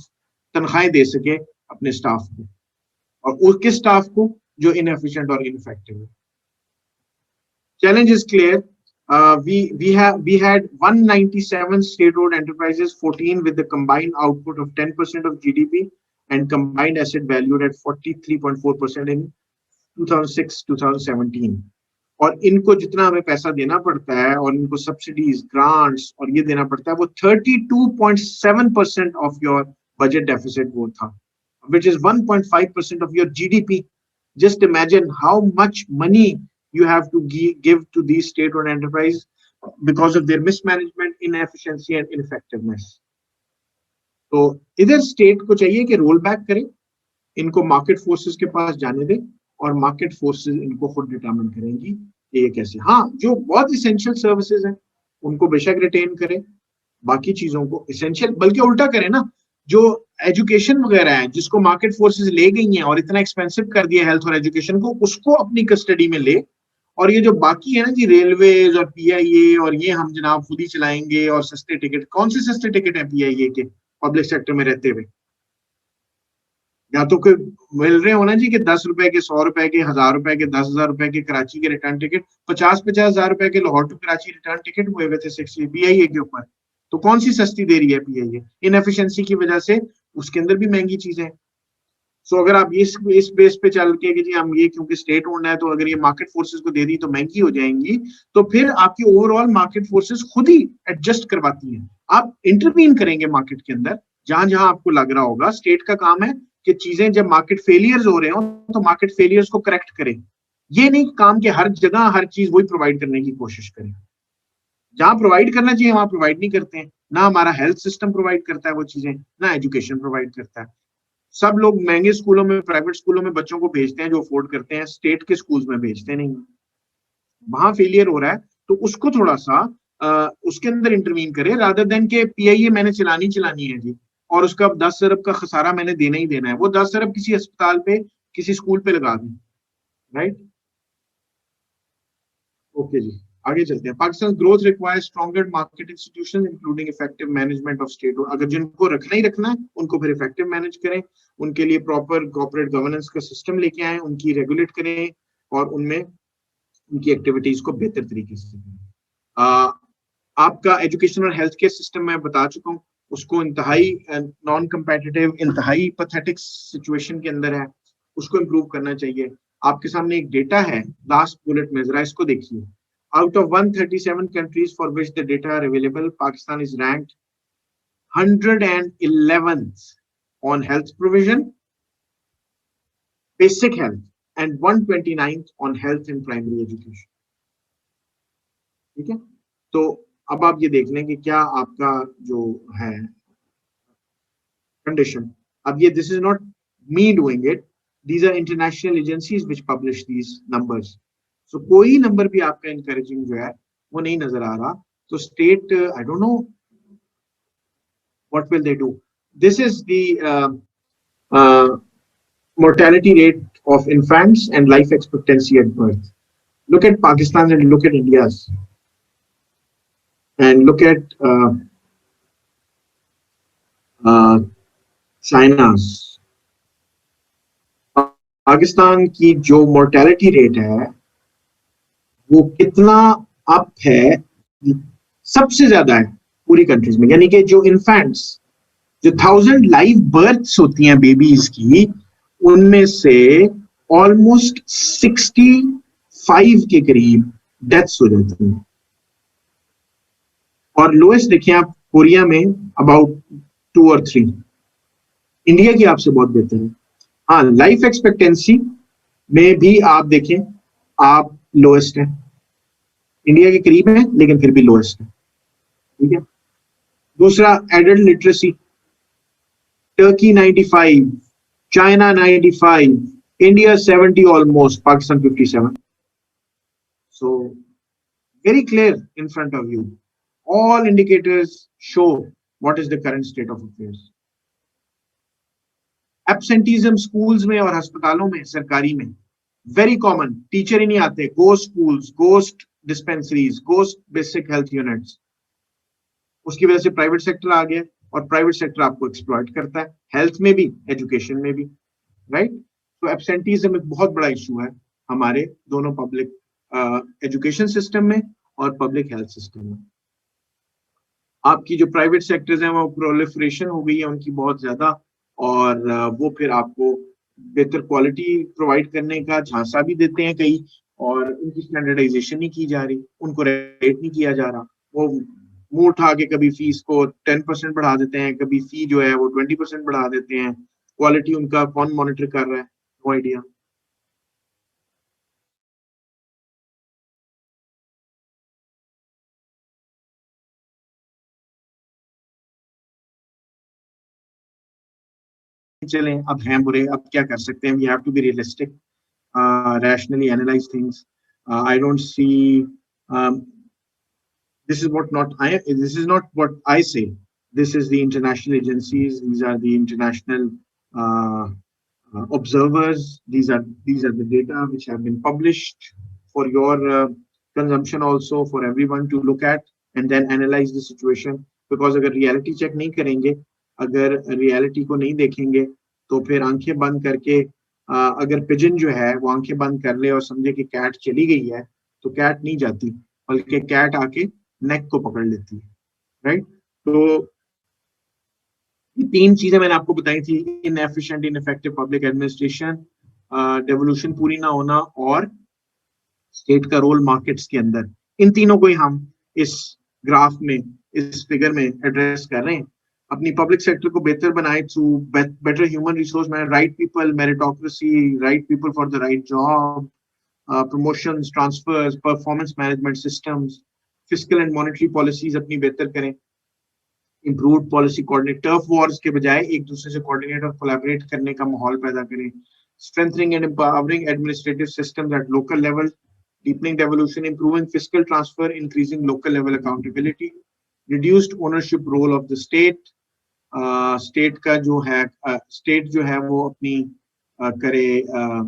तनख्वाहें दे सके अपने स्टाफ को, और उसके स्टाफ को जो इनएफिशिएंट और इनइफेक्टिव है. Challenge is clear. We had 197 state-owned enterprises, 14 with the combined output of 10% of GDP and combined asset valued at 43.4% in 2006-2017. और इनको जितना हमें पैसा देना पड़ता है और इनको सब्सिडीज, ग्रांट्स और ये देना पड़ता है, वो 32.7% of your budget deficit वो था, which is 1.5% of your GDP. Just imagine how much money you have to give to these state-owned enterprise because of their mismanagement, inefficiency and ineffectiveness. तो इधर स्टेट को चाहिए कि रोल बैक करे, इनको मार्केट फोर्सेस के पास जाने दे, और मार्केट फोर्सेस इनको खुद डिटरमिन करेंगी कि ये कैसे. हाँ, जो बहुत इसेंशियल सर्विसेज हैं उनको बेशक रिटेन करें, बाकी चीजों को इसेंशियल बल्कि उल्टा करें ना. जो एजुकेशन वगैरह है जिसको मार्केट फोर्सेस ले गई हैं और इतना एक्सपेंसिव कर दिया हेल्थ और एजुकेशन को, उसको अपनी कस्टडी में ले, और ये जो बाकी है ना जी, रेलवेज और पीआईए और ये हम जनाब खुद ही चलाएंगे, और सस्ते टिकट, कौन से सस्ते टिकट है पीआईए के, पब्लिक सेक्टर में रहते हुए? या तो कोई मिल रहे हो ना जी कि 10 रुपए के, 100 रुपए के, 1000 रुपए के, 10,000 रुपए के कराची के रिटर्न टिकट, 50,000 रुपए के Lahore to Karachi return ticket हुए हुए थे 60 पीआईए के ऊपर। तो कौन सी सस्ती दे रही है पीआईए? इनएफिशिएंसी की वजह से उसके अंदर भी महंगी चीजें। सो अगर आप इस बेस पे चल के कि जी हम ये क्योंकि स्टेट ओन्ड है तो अगर ये मार्केट फोर्सेस को दे दी तो महंगी हो जाएंगी, तो फिर आपकी ओवरऑल मार्केट फोर्सेस खुद ही एडजस्ट करवाती हैं। आप इंटरवीन करेंगे मार्केट के अंदर जहां जहां आपको लग रहा होगा। स्टेट का काम है कि चीजें जब मार्केट फेलियर्स हो रहे हो तो मार्केट फेलियर्स को करेक्ट करें। ये नहीं काम कि हर जगह हर चीज वही प्रोवाइड करने की कोशिश करें। जहां प्रोवाइड करना चाहिए वहां प्रोवाइड नहीं करते हैं। ना हमारा हेल्थ सिस्टम प्रोवाइड करता है वो चीजें, ना एजुकेशन प्रोवाइड करता है। सब लोग महंगे स्कूलों में, प्राइवेट स्कूलों में बच्चों को भेजते हैं जो अफोर्ड करते हैं, स्टेट के स्कूल्स में भेजते नहीं। वहां फेलियर हो रहा है तो उसको थोड़ा सा उसके अंदर इंटरवीन करे, रादर देन के पीआईए मैंने चलानी है जी और उसका 10 अरब का खसारा मैंने देना ही देना है। वो 10 अरब किसी अस्पताल पे, किसी स्कूल पे लगा दें। राइट, ओके जी, आगे चलते हैं। Pakistan growth requires stronger market institutions including effective management of state. अगर जिनको रखना ही रखना है उनको फिर इफेक्टिव मैनेज करें, उनके लिए प्रॉपर कॉर्पोरेट गवर्नेंस का सिस्टम लेके आए, उनकी रेगुलेट करें और उनमें उनकी एक्टिविटीज को बेहतर तरीके से करें। आपका एजुकेशन और हेल्थ केयर सिस्टम मैं बता चुका हूँ, उसको इंतहाई नॉन कम्पेटिटिव, इंतहाई पैथेटिक सिचुएशन के अंदर है, उसको इम्प्रूव करना चाहिए। आपके सामने एक डेटा है लास्ट बुलेट में, जरा इसको देखिए। Out of 137 countries for which the data are available, Pakistan is ranked 111th on health provision, basic health, and 129th on health and primary education. ठीक है, तो अब आप ये देख लें कि क्या आपका जो है कंडीशन। अब ये this is not me doing it, these are international agencies which publish these numbers. So कोई नंबर भी आपका इनकरेजिंग जो है वो नहीं नजर आ रहा। तो state, I don't know what will they do. This is the mortality rate of infants and life expectancy at birth. Look at Pakistan and look at India's, and look at China's. Pakistan की जो मोर्टेलिटी रेट है वो कितना अप है, सबसे ज्यादा है पूरी कंट्रीज में। यानी कि जो इन्फेंट्स, जो 1000 लाइव बर्थ्स होती हैं बेबीज की, उनमें से ऑलमोस्ट 65 के करीब डेथ्स हो जाती हैं। और लोएस्ट देखें आप कोरिया में अबाउट 2 और 3। इंडिया की आपसे बहुत बेहतर है। हाँ, लाइफ एक्सपेक्टेंसी में भी आप देखें, आप लोएस्ट है, इंडिया के करीब है लेकिन फिर भी लोएस्ट है। ठीक है, दूसरा adult literacy, Turkey 95, China 95, India 70 almost, Pakistan 57। So very clear in front of you, all indicators show what is the current state of affairs. Absenteeism schools में और अस्पतालों में, सरकारी में very common, टीचर ही नहीं आते, ghost schools, ghost dispensaries, ghost basic health units। उसकी वजह से प्राइवेट सेक्टर आ गया और प्राइवेट सेक्टर आपको एक्सप्लॉइट करता है, हेल्थ में भी, एजुकेशन में भी। राइट, तो एब्सेंटीज्म एक बहुत बड़ा इशू है हमारे दोनों पब्लिक एजुकेशन सिस्टम में और पब्लिक हेल्थ सिस्टम में। आपकी जो प्राइवेट सेक्टर्स हैं वो प्रोलिफरेशन हो गई है उनकी बहुत ज्यादा, और वो फिर आपको बेहतर क्वालिटी प्रोवाइड करने का झांसा भी देते हैं कई, और उनकी स्टैंडर्डाइजेशन नहीं की जा रही, उनको रेट नहीं किया जा रहा। वो मुंह उठा के कभी फीस को 10% बढ़ा देते हैं, कभी फी जो है वो 20% बढ़ा देते हैं। क्वालिटी उनका कौन मॉनिटर कर रहा है, नो आइडिया। चलें, अब हैं बुरे, अब क्या कर सकते हैं। We have to be realistic, rationally analyze things. I don't see, this is not what I say. This is the international agencies, these are the international observers, these are the data which have been published for your consumption, also for everyone to look at and then analyze the situation. Because अगर reality check नहीं करेंगे अगर रियलिटी को नहीं देखेंगे तो फिर आंखें बंद करके अगर पिजन जो है वो आंखें बंद कर ले और समझे कि कैट चली गई है, तो कैट नहीं जाती, बल्कि कैट आके नेक को पकड़ लेती है, राइट। तो ये 3 चीजें मैंने आपको बताई थी, inefficient ineffective public administration, devolution पूरी ना होना, और स्टेट का रोल मार्केट्स के अंदर। इन तीनों को ही हम इस ग्राफ में, इस फिगर में एड्रेस कर रहे हैं। अपनी पब्लिक सेक्टर को बेहतर बनाए through better human resource management, right people, meritocracy, right people for the right job, promotions, transfers, performance management systems, fiscal and monetary policies अपनी बेहतर करें, improved policy coordinate, turf wars के बजाय एक दूसरे से कोऑर्डिनेट और कोलैबोरेट करने का माहौल पैदा करें, strengthening and empowering administrative systems at local level, deepening devolution, improving fiscal transfer, increasing local level accountability, reduced ownership role of the state, state का जो है state जो है वो अपनी करे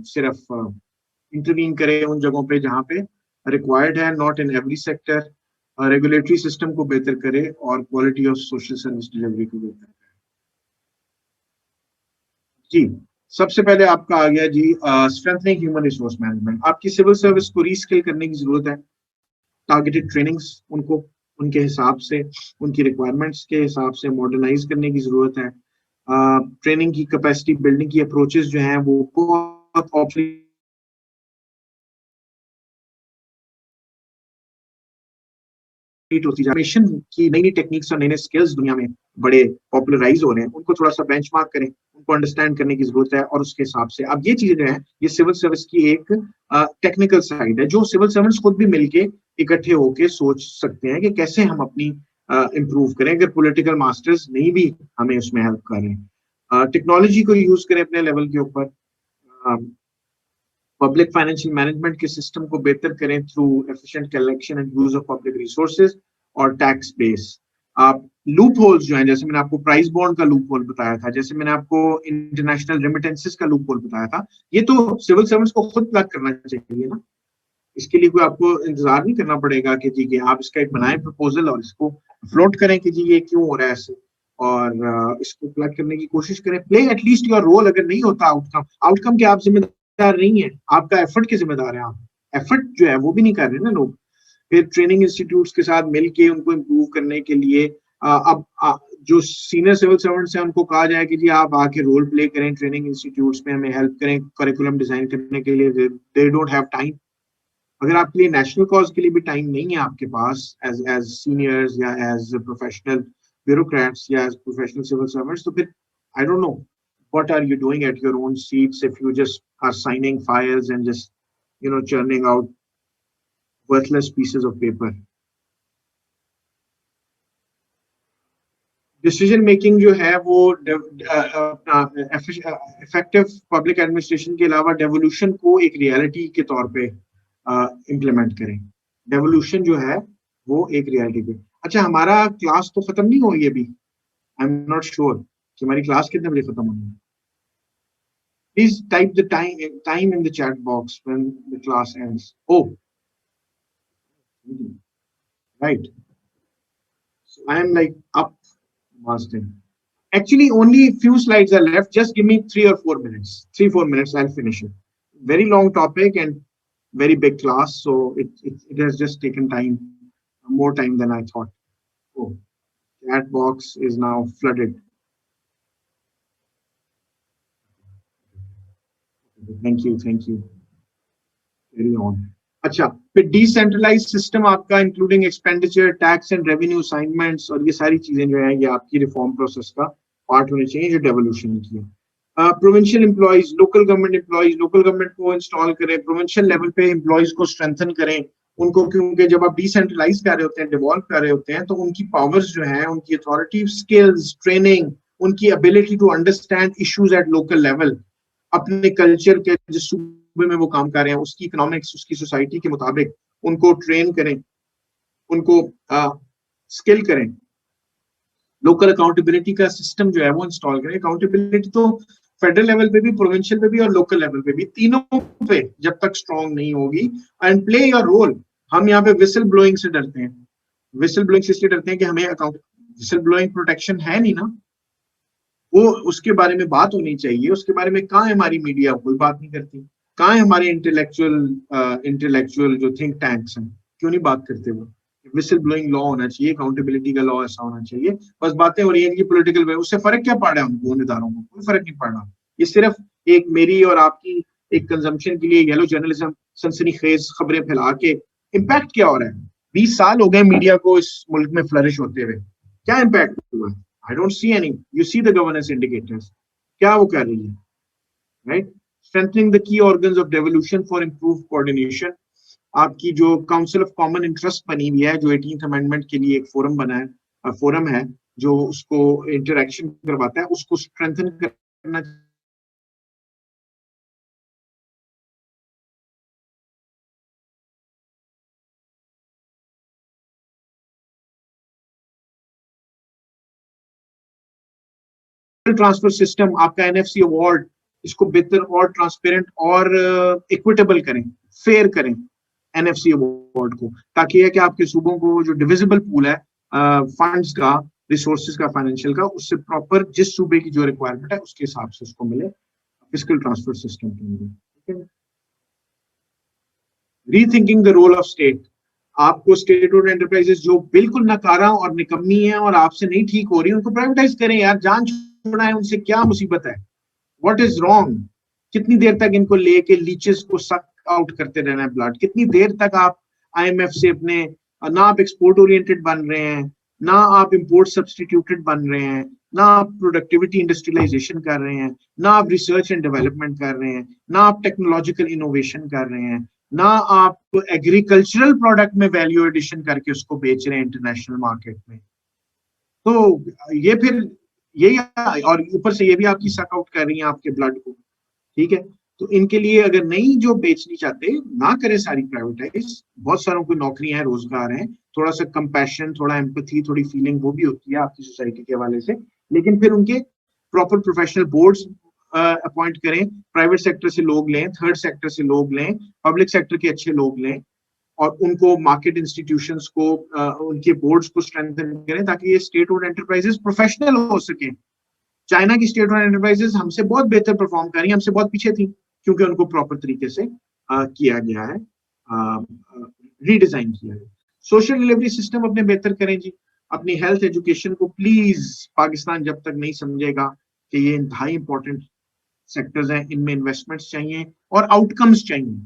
सिर्फ इंटरवीन करे उन जगहों पे जहाँ पे रिक्वायर्ड है, not in every sector, regulatory system को बेहतर करे और quality of social service delivery को बेहतर करे। जी, सबसे पहले आपका आ गया जी स्ट्रेंथनिंग ह्यूमन रिसोर्स मैनेजमेंट। आपकी सिविल सर्विस को रीस्किल करने की जरूरत है, टारगेटेड ट्रेनिंग्स उनको उनके हिसाब से, उनकी रिक्वायरमेंट्स के हिसाब से मॉडर्नाइज करने की जरूरत है। ट्रेनिंग की कैपेसिटी बिल्डिंग की अप्रोचेस जो हैं वो बहुत ऑब्सोलीट होती जा रही है। की नई नई टेक्निक्स और नए नए स्किल्स दुनिया में बड़े पॉपुलराइज हो रहे हैं, उनको थोड़ा सा बेंचमार्क करें, उनको अंडरस्टैंड करने की जरूरत है, और उसके हिसाब से अब ये चीजें जो है ये सिविल सर्विस की एक टेक्निकल साइड है, जो सिविल सर्वेंट्स खुद भी मिलके इकट्ठे होके सोच सकते हैं कि कैसे हम अपनी इम्प्रूव करें, अगर पॉलिटिकल मास्टर्स नहीं भी हमें उसमें हेल्प करें। टेक्नोलॉजी को यूज करें अपने लेवल के ऊपर, पब्लिक फाइनेंशियल मैनेजमेंट के सिस्टम को बेहतर करें through efficient collection and use of public resources और टैक्स बेस। आप लूप होल्स जो हैं, जैसे मैंने आपको प्राइस बॉन्ड का लूप होल बताया था, जैसे मैंने आपको इंटरनेशनल रेमिटेंसेस का लूप होल बताया था, ये तो सिविल सर्वेंट्स को खुद प्लग करना चाहिए ना। इसके लिए कोई आपको इंतजार नहीं करना पड़ेगा कि जी कि आप इसका एक बनाए प्रपोजल और इसको फ्लोट करें कि जी ये क्यों हो रहा है ऐसे, और इसको प्लग करने की कोशिश करें। Play at least your role. अगर नहीं होता आउटकम, आउटकम के आप जिम्मेदार नहीं है, आपका एफर्ट के जिम्मेदार है। आप एफर्ट जो है वो भी नहीं कर रहे ना लोग। फिर ट्रेनिंग इंस्टीट्यूट्स के साथ मिलके उनको इम्प्रूव करने के लिए अब जो सीनियर सिविल सर्वेंट्स हैं उनको कहा जाए कि जी आप आके रोल प्ले करें ट्रेनिंग इंस्टीट्यूट्स में, हमें हेल्प करें करिकुलम डिजाइन करने के लिए। दे डोंट हैव टाइम। अगर आपके लिए नेशनल कॉज के लिए भी टाइम नहीं है आपके पास एज सीनियर्स या एज प्रोफेशनल ब्यूरोक्रेट्स या एज प्रोफेशनल सिविल सर्वेंट्स, तो फिर आई don't no what are you doing at your own seats if you just are signing files and just churning out worthless pieces of paper. Decision making जो है वो इफेक्टिव पब्लिक एडमिनिस्ट्रेशन के अलावा डेवोल्यूशन को एक रियलिटी के तौर पे इम्प्लीमेंट करें। डेवोल्यूशन जो है वो एक रियलिटी पे। अच्छा, हमारा क्लास तो खत्म नहीं हुई अभी, आई एम नॉट श्योर कि हमारी क्लास कितने बजे खत्म होनी है। Please type the time in the chat box when the class ends. Oh, right. So I am like up, Master. Actually, only few slides are left. Just give me 3 or 4 minutes. 3-4 minutes, I'll finish it. Very long topic and very big class, so it has just taken time, more time than I thought. Oh, chat box is now flooded. Thank you. Carry on. अच्छा, फिर डिसेंट्रलाइज सिस्टम आपका including expenditure, tax and revenue assignments, और ये सारी चीजें जो है ये आपकी रिफॉर्म प्रोसेस का पार्ट होने चाहिए जो डेवोल्यूशन की है। प्रोविंशियल एम्प्लॉइज, लोकल गवर्नमेंट को इंस्टॉल करें, प्रोविंशियल लेवल पे एम्प्लॉइज को स्ट्रेंथन करें उनको, क्योंकि जब आप डिसेंट्रलाइज कर रहे होते हैं, डिवॉल्व कर रहे होते हैं, तो उनकी पावर्स जो है, उनकी अथॉरिटी, स्किल्स, ट्रेनिंग, उनकी ability to understand issues at local level, अपने कल्चर के जिस सूबे में वो काम कर रहे हैं उसकी इकोनॉमिक्स, उसकी सोसाइटी के मुताबिक उनको ट्रेन करें, उनको स्किल करें। लोकल अकाउंटेबिलिटी का सिस्टम जो है वो इंस्टॉल करें। अकाउंटेबिलिटी तो फेडरल लेवल पे भी, प्रोविंशियल पे भी और लोकल लेवल पे भी, तीनों पे जब तक स्ट्रॉन्ग नहीं होगी। And play your role. हम यहाँ पे विसल ब्लोइंग से डरते हैं, विसल ब्लोइंग से इसलिए डरते हैं कि हमें विसल ब्लोइंग प्रोटेक्शन है नहीं ना, वो उसके बारे में बात होनी चाहिए। उसके बारे में कहाँ है हमारी मीडिया, कोई बात नहीं करती। कहाँ है हमारे इंटेलेक्चुअल जो थिंक टैंक्स हैं, क्यों नहीं बात करते वो? विसल ब्लोइंग लॉ होना चाहिए, अकाउंटेबिलिटी का लॉ ऐसा होना चाहिए। बस बातें हो रही हैं कि पॉलिटिकल वे, उससे फर्क क्या पड़ रहा है उनको, उन इदारों को कोई फर्क नहीं पड़ रहा। ये सिर्फ एक मेरी और आपकी एक कंजम्पशन के लिए येलो जर्नलिज्म, सनसनीखेज खबरें फैला के इम्पैक्ट क्या हो रहा है? 20 साल हो गए मीडिया को इस मुल्क में फ्लरिश होते हुए, क्या इम्पैक्ट हुआ? I don't see any. You see the governance indicators, क्या वो कर रही है? Right, strengthening the key organs of devolution for improve coordination. आपकी जो काउंसिल ऑफ कॉमन इंटरेस्ट बनी हुई है, जो 18th अमेंडमेंट के लिए एक फोरम बना है, फोरम है जो उसको इंटरेक्शन करवाता है, उसको स्ट्रेंथन करना। ट्रांसफर सिस्टम, आपका एनएफसी अवार्ड, इसको बेहतर और ट्रांसपेरेंट और इक्विटेबल करें, फेयर करें एनएफसी अवार्ड को, ताकि है कि आपके सूबों को जो डिविजिबल पूल है फंड्स का, रिसोर्सेज का, फाइनेंशियल का, उससे प्रॉपर जिस सूबे की जो रिक्वायरमेंट है उसके हिसाब से उसको मिले फिस्कल ट्रांसफर सिस्टम के अंदर। Rethinking the role of state. आपको स्टेट ओन्ड एंटरप्राइजेस जो बिल्कुल नकारा और निकम्मी है और आपसे नहीं ठीक हो रही, उनको प्राइवेटाइज करें यार, जान छोड़ा है, उनसे क्या मुसीबत है? What is wrong? कितनी देर तक इनको लेके लीचेस को सक आउट करते रहना है ब्लड? कितनी देर तक आप आईएमएफ से अपने, ना आप एक्सपोर्ट ओरिएंटेड बन रहे हैं, ना आप इंपोर्ट सब्सटीट्यूटेड बन रहे हैं, ना आप प्रोडक्टिविटी इंडस्ट्रियलाइजेशन कर रहे हैं, ना आप रिसर्च एंड डेवलपमेंट कर रहे हैं, ना आप टेक्नोलॉजिकल इनोवेशन कर रहे हैं, ना आप एग्रीकल्चरल प्रोडक्ट में वैल्यू एडिशन करके उसको बेच रहे हैं इंटरनेशनल मार्केट में। तो ये फिर यही, और ऊपर से ये भी आपकी सक आउट कर रही है आपके ब्लड को, ठीक है? तो इनके लिए अगर नहीं जो बेचनी चाहते, ना करें सारी प्राइवेटाइज। बहुत सारों को नौकरियां हैं, रोजगार हैं, थोड़ा सा कंपैशन, थोड़ा एम्पैथी, थोड़ी फीलिंग वो भी होती है आपकी सोसाइटी के हवाले से, लेकिन फिर उनके प्रॉपर प्रोफेशनल बोर्ड्स अपॉइंट करें, प्राइवेट सेक्टर से लोग लें, थर्ड सेक्टर से लोग लें, पब्लिक सेक्टर के अच्छे लोग लें, और उनको मार्केट इंस्टीट्यूशंस को, उनके बोर्ड्स को स्ट्रेंथन करें, ताकि ये स्टेट ओन्ड एंटरप्राइजेस प्रोफेशनल हो सके। चाइना की स्टेट ओन्ड एंटरप्राइजेस हमसे बहुत बेहतर परफॉर्म कर रही है, हमसे बहुत पीछे थी, क्योंकि उनको प्रॉपर तरीके से किया गया है, रीडिजाइन किया है। सोशल डिलीवरी सिस्टम अपने बेहतर करें जी। अपनी हेल्थ एजुकेशन को प्लीज, पाकिस्तान जब तक नहीं समझेगा कि ये इंतहाई इंपॉर्टेंट सेक्टर्स हैं, इनमें इन्वेस्टमेंट्स चाहिए और आउटकम्स चाहिए,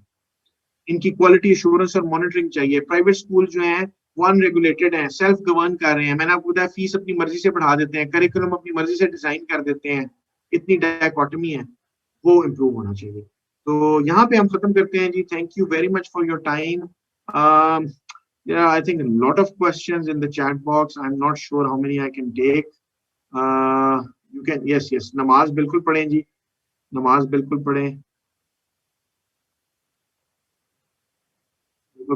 इनकी क्वालिटी एश्योरेंस और मॉनिटरिंग चाहिए। प्राइवेट स्कूल जो हैं वो अनरेगुलेटेड हैं, सेल्फ गवर्न कर रहे हैं। मैंने आपको बताया, फीस अपनी मर्जी से बढ़ा देते हैं, करिकुलम अपनी मर्जी से डिजाइन कर देते हैं, इतनी डायकोटमी है, वो इम्प्रूव होना चाहिए। तो यहाँ पे हम खत्म करते हैं जी। Thank you very much for your time. Yeah, I think a lot of questions in the chat box. I'm not sure how many I can take. You can, yes, नमाज बिल्कुल पढ़ें जी, नमाज बिल्कुल पढ़ें,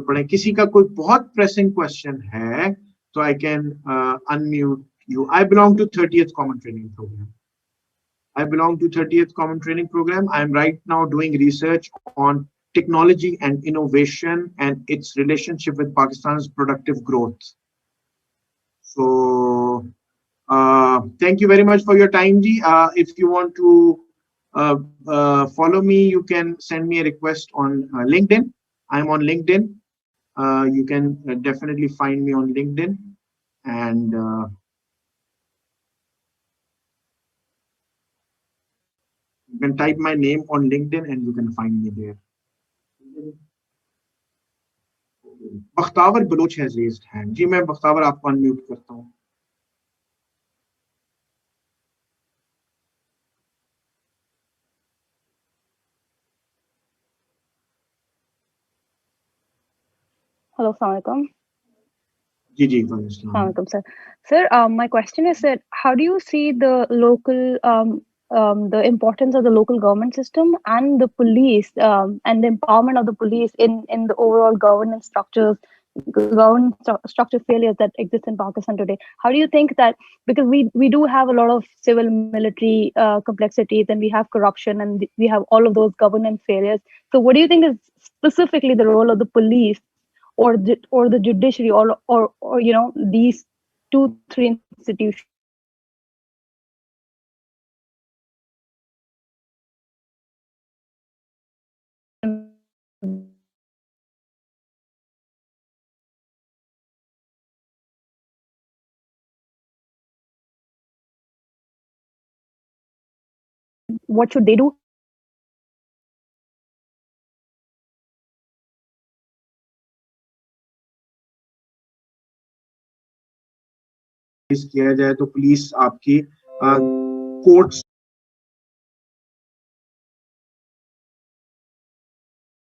पढ़ें। किसी का कोई बहुत प्रेसिंग क्वेश्चन है तो I can unmute you. I belong to 30th common training programme. I belong to 30th Common Training Program. I'm right now doing research on technology and innovation and its relationship with Pakistan's productive growth. So, thank you very much for your time, Ji. If you want to follow me, you can send me a request on LinkedIn. I'm on LinkedIn. You can definitely find me on LinkedIn, and you can type my name on LinkedIn and you can find me there. Bakhtawar Baloch has raised hand. जी मैं बख्तावर आपको अनम्यूट करता हूँ। Hello, Assalamualaikum. Ji Assalamualaikum, sir. Sir, my question is that how do you see the local, the importance of the local government system and the police, and the empowerment of the police in the overall governance structures, structure failures that exist in Pakistan today? How do you think that, because we do have a lot of civil military complexities, and we have corruption, and we have all of those governance failures. So what do you think is specifically the role of the police or the judiciary, or you know, these 2-3 institutions what should they do? किया जाए तो पुलिस आपकी कोर्ट्स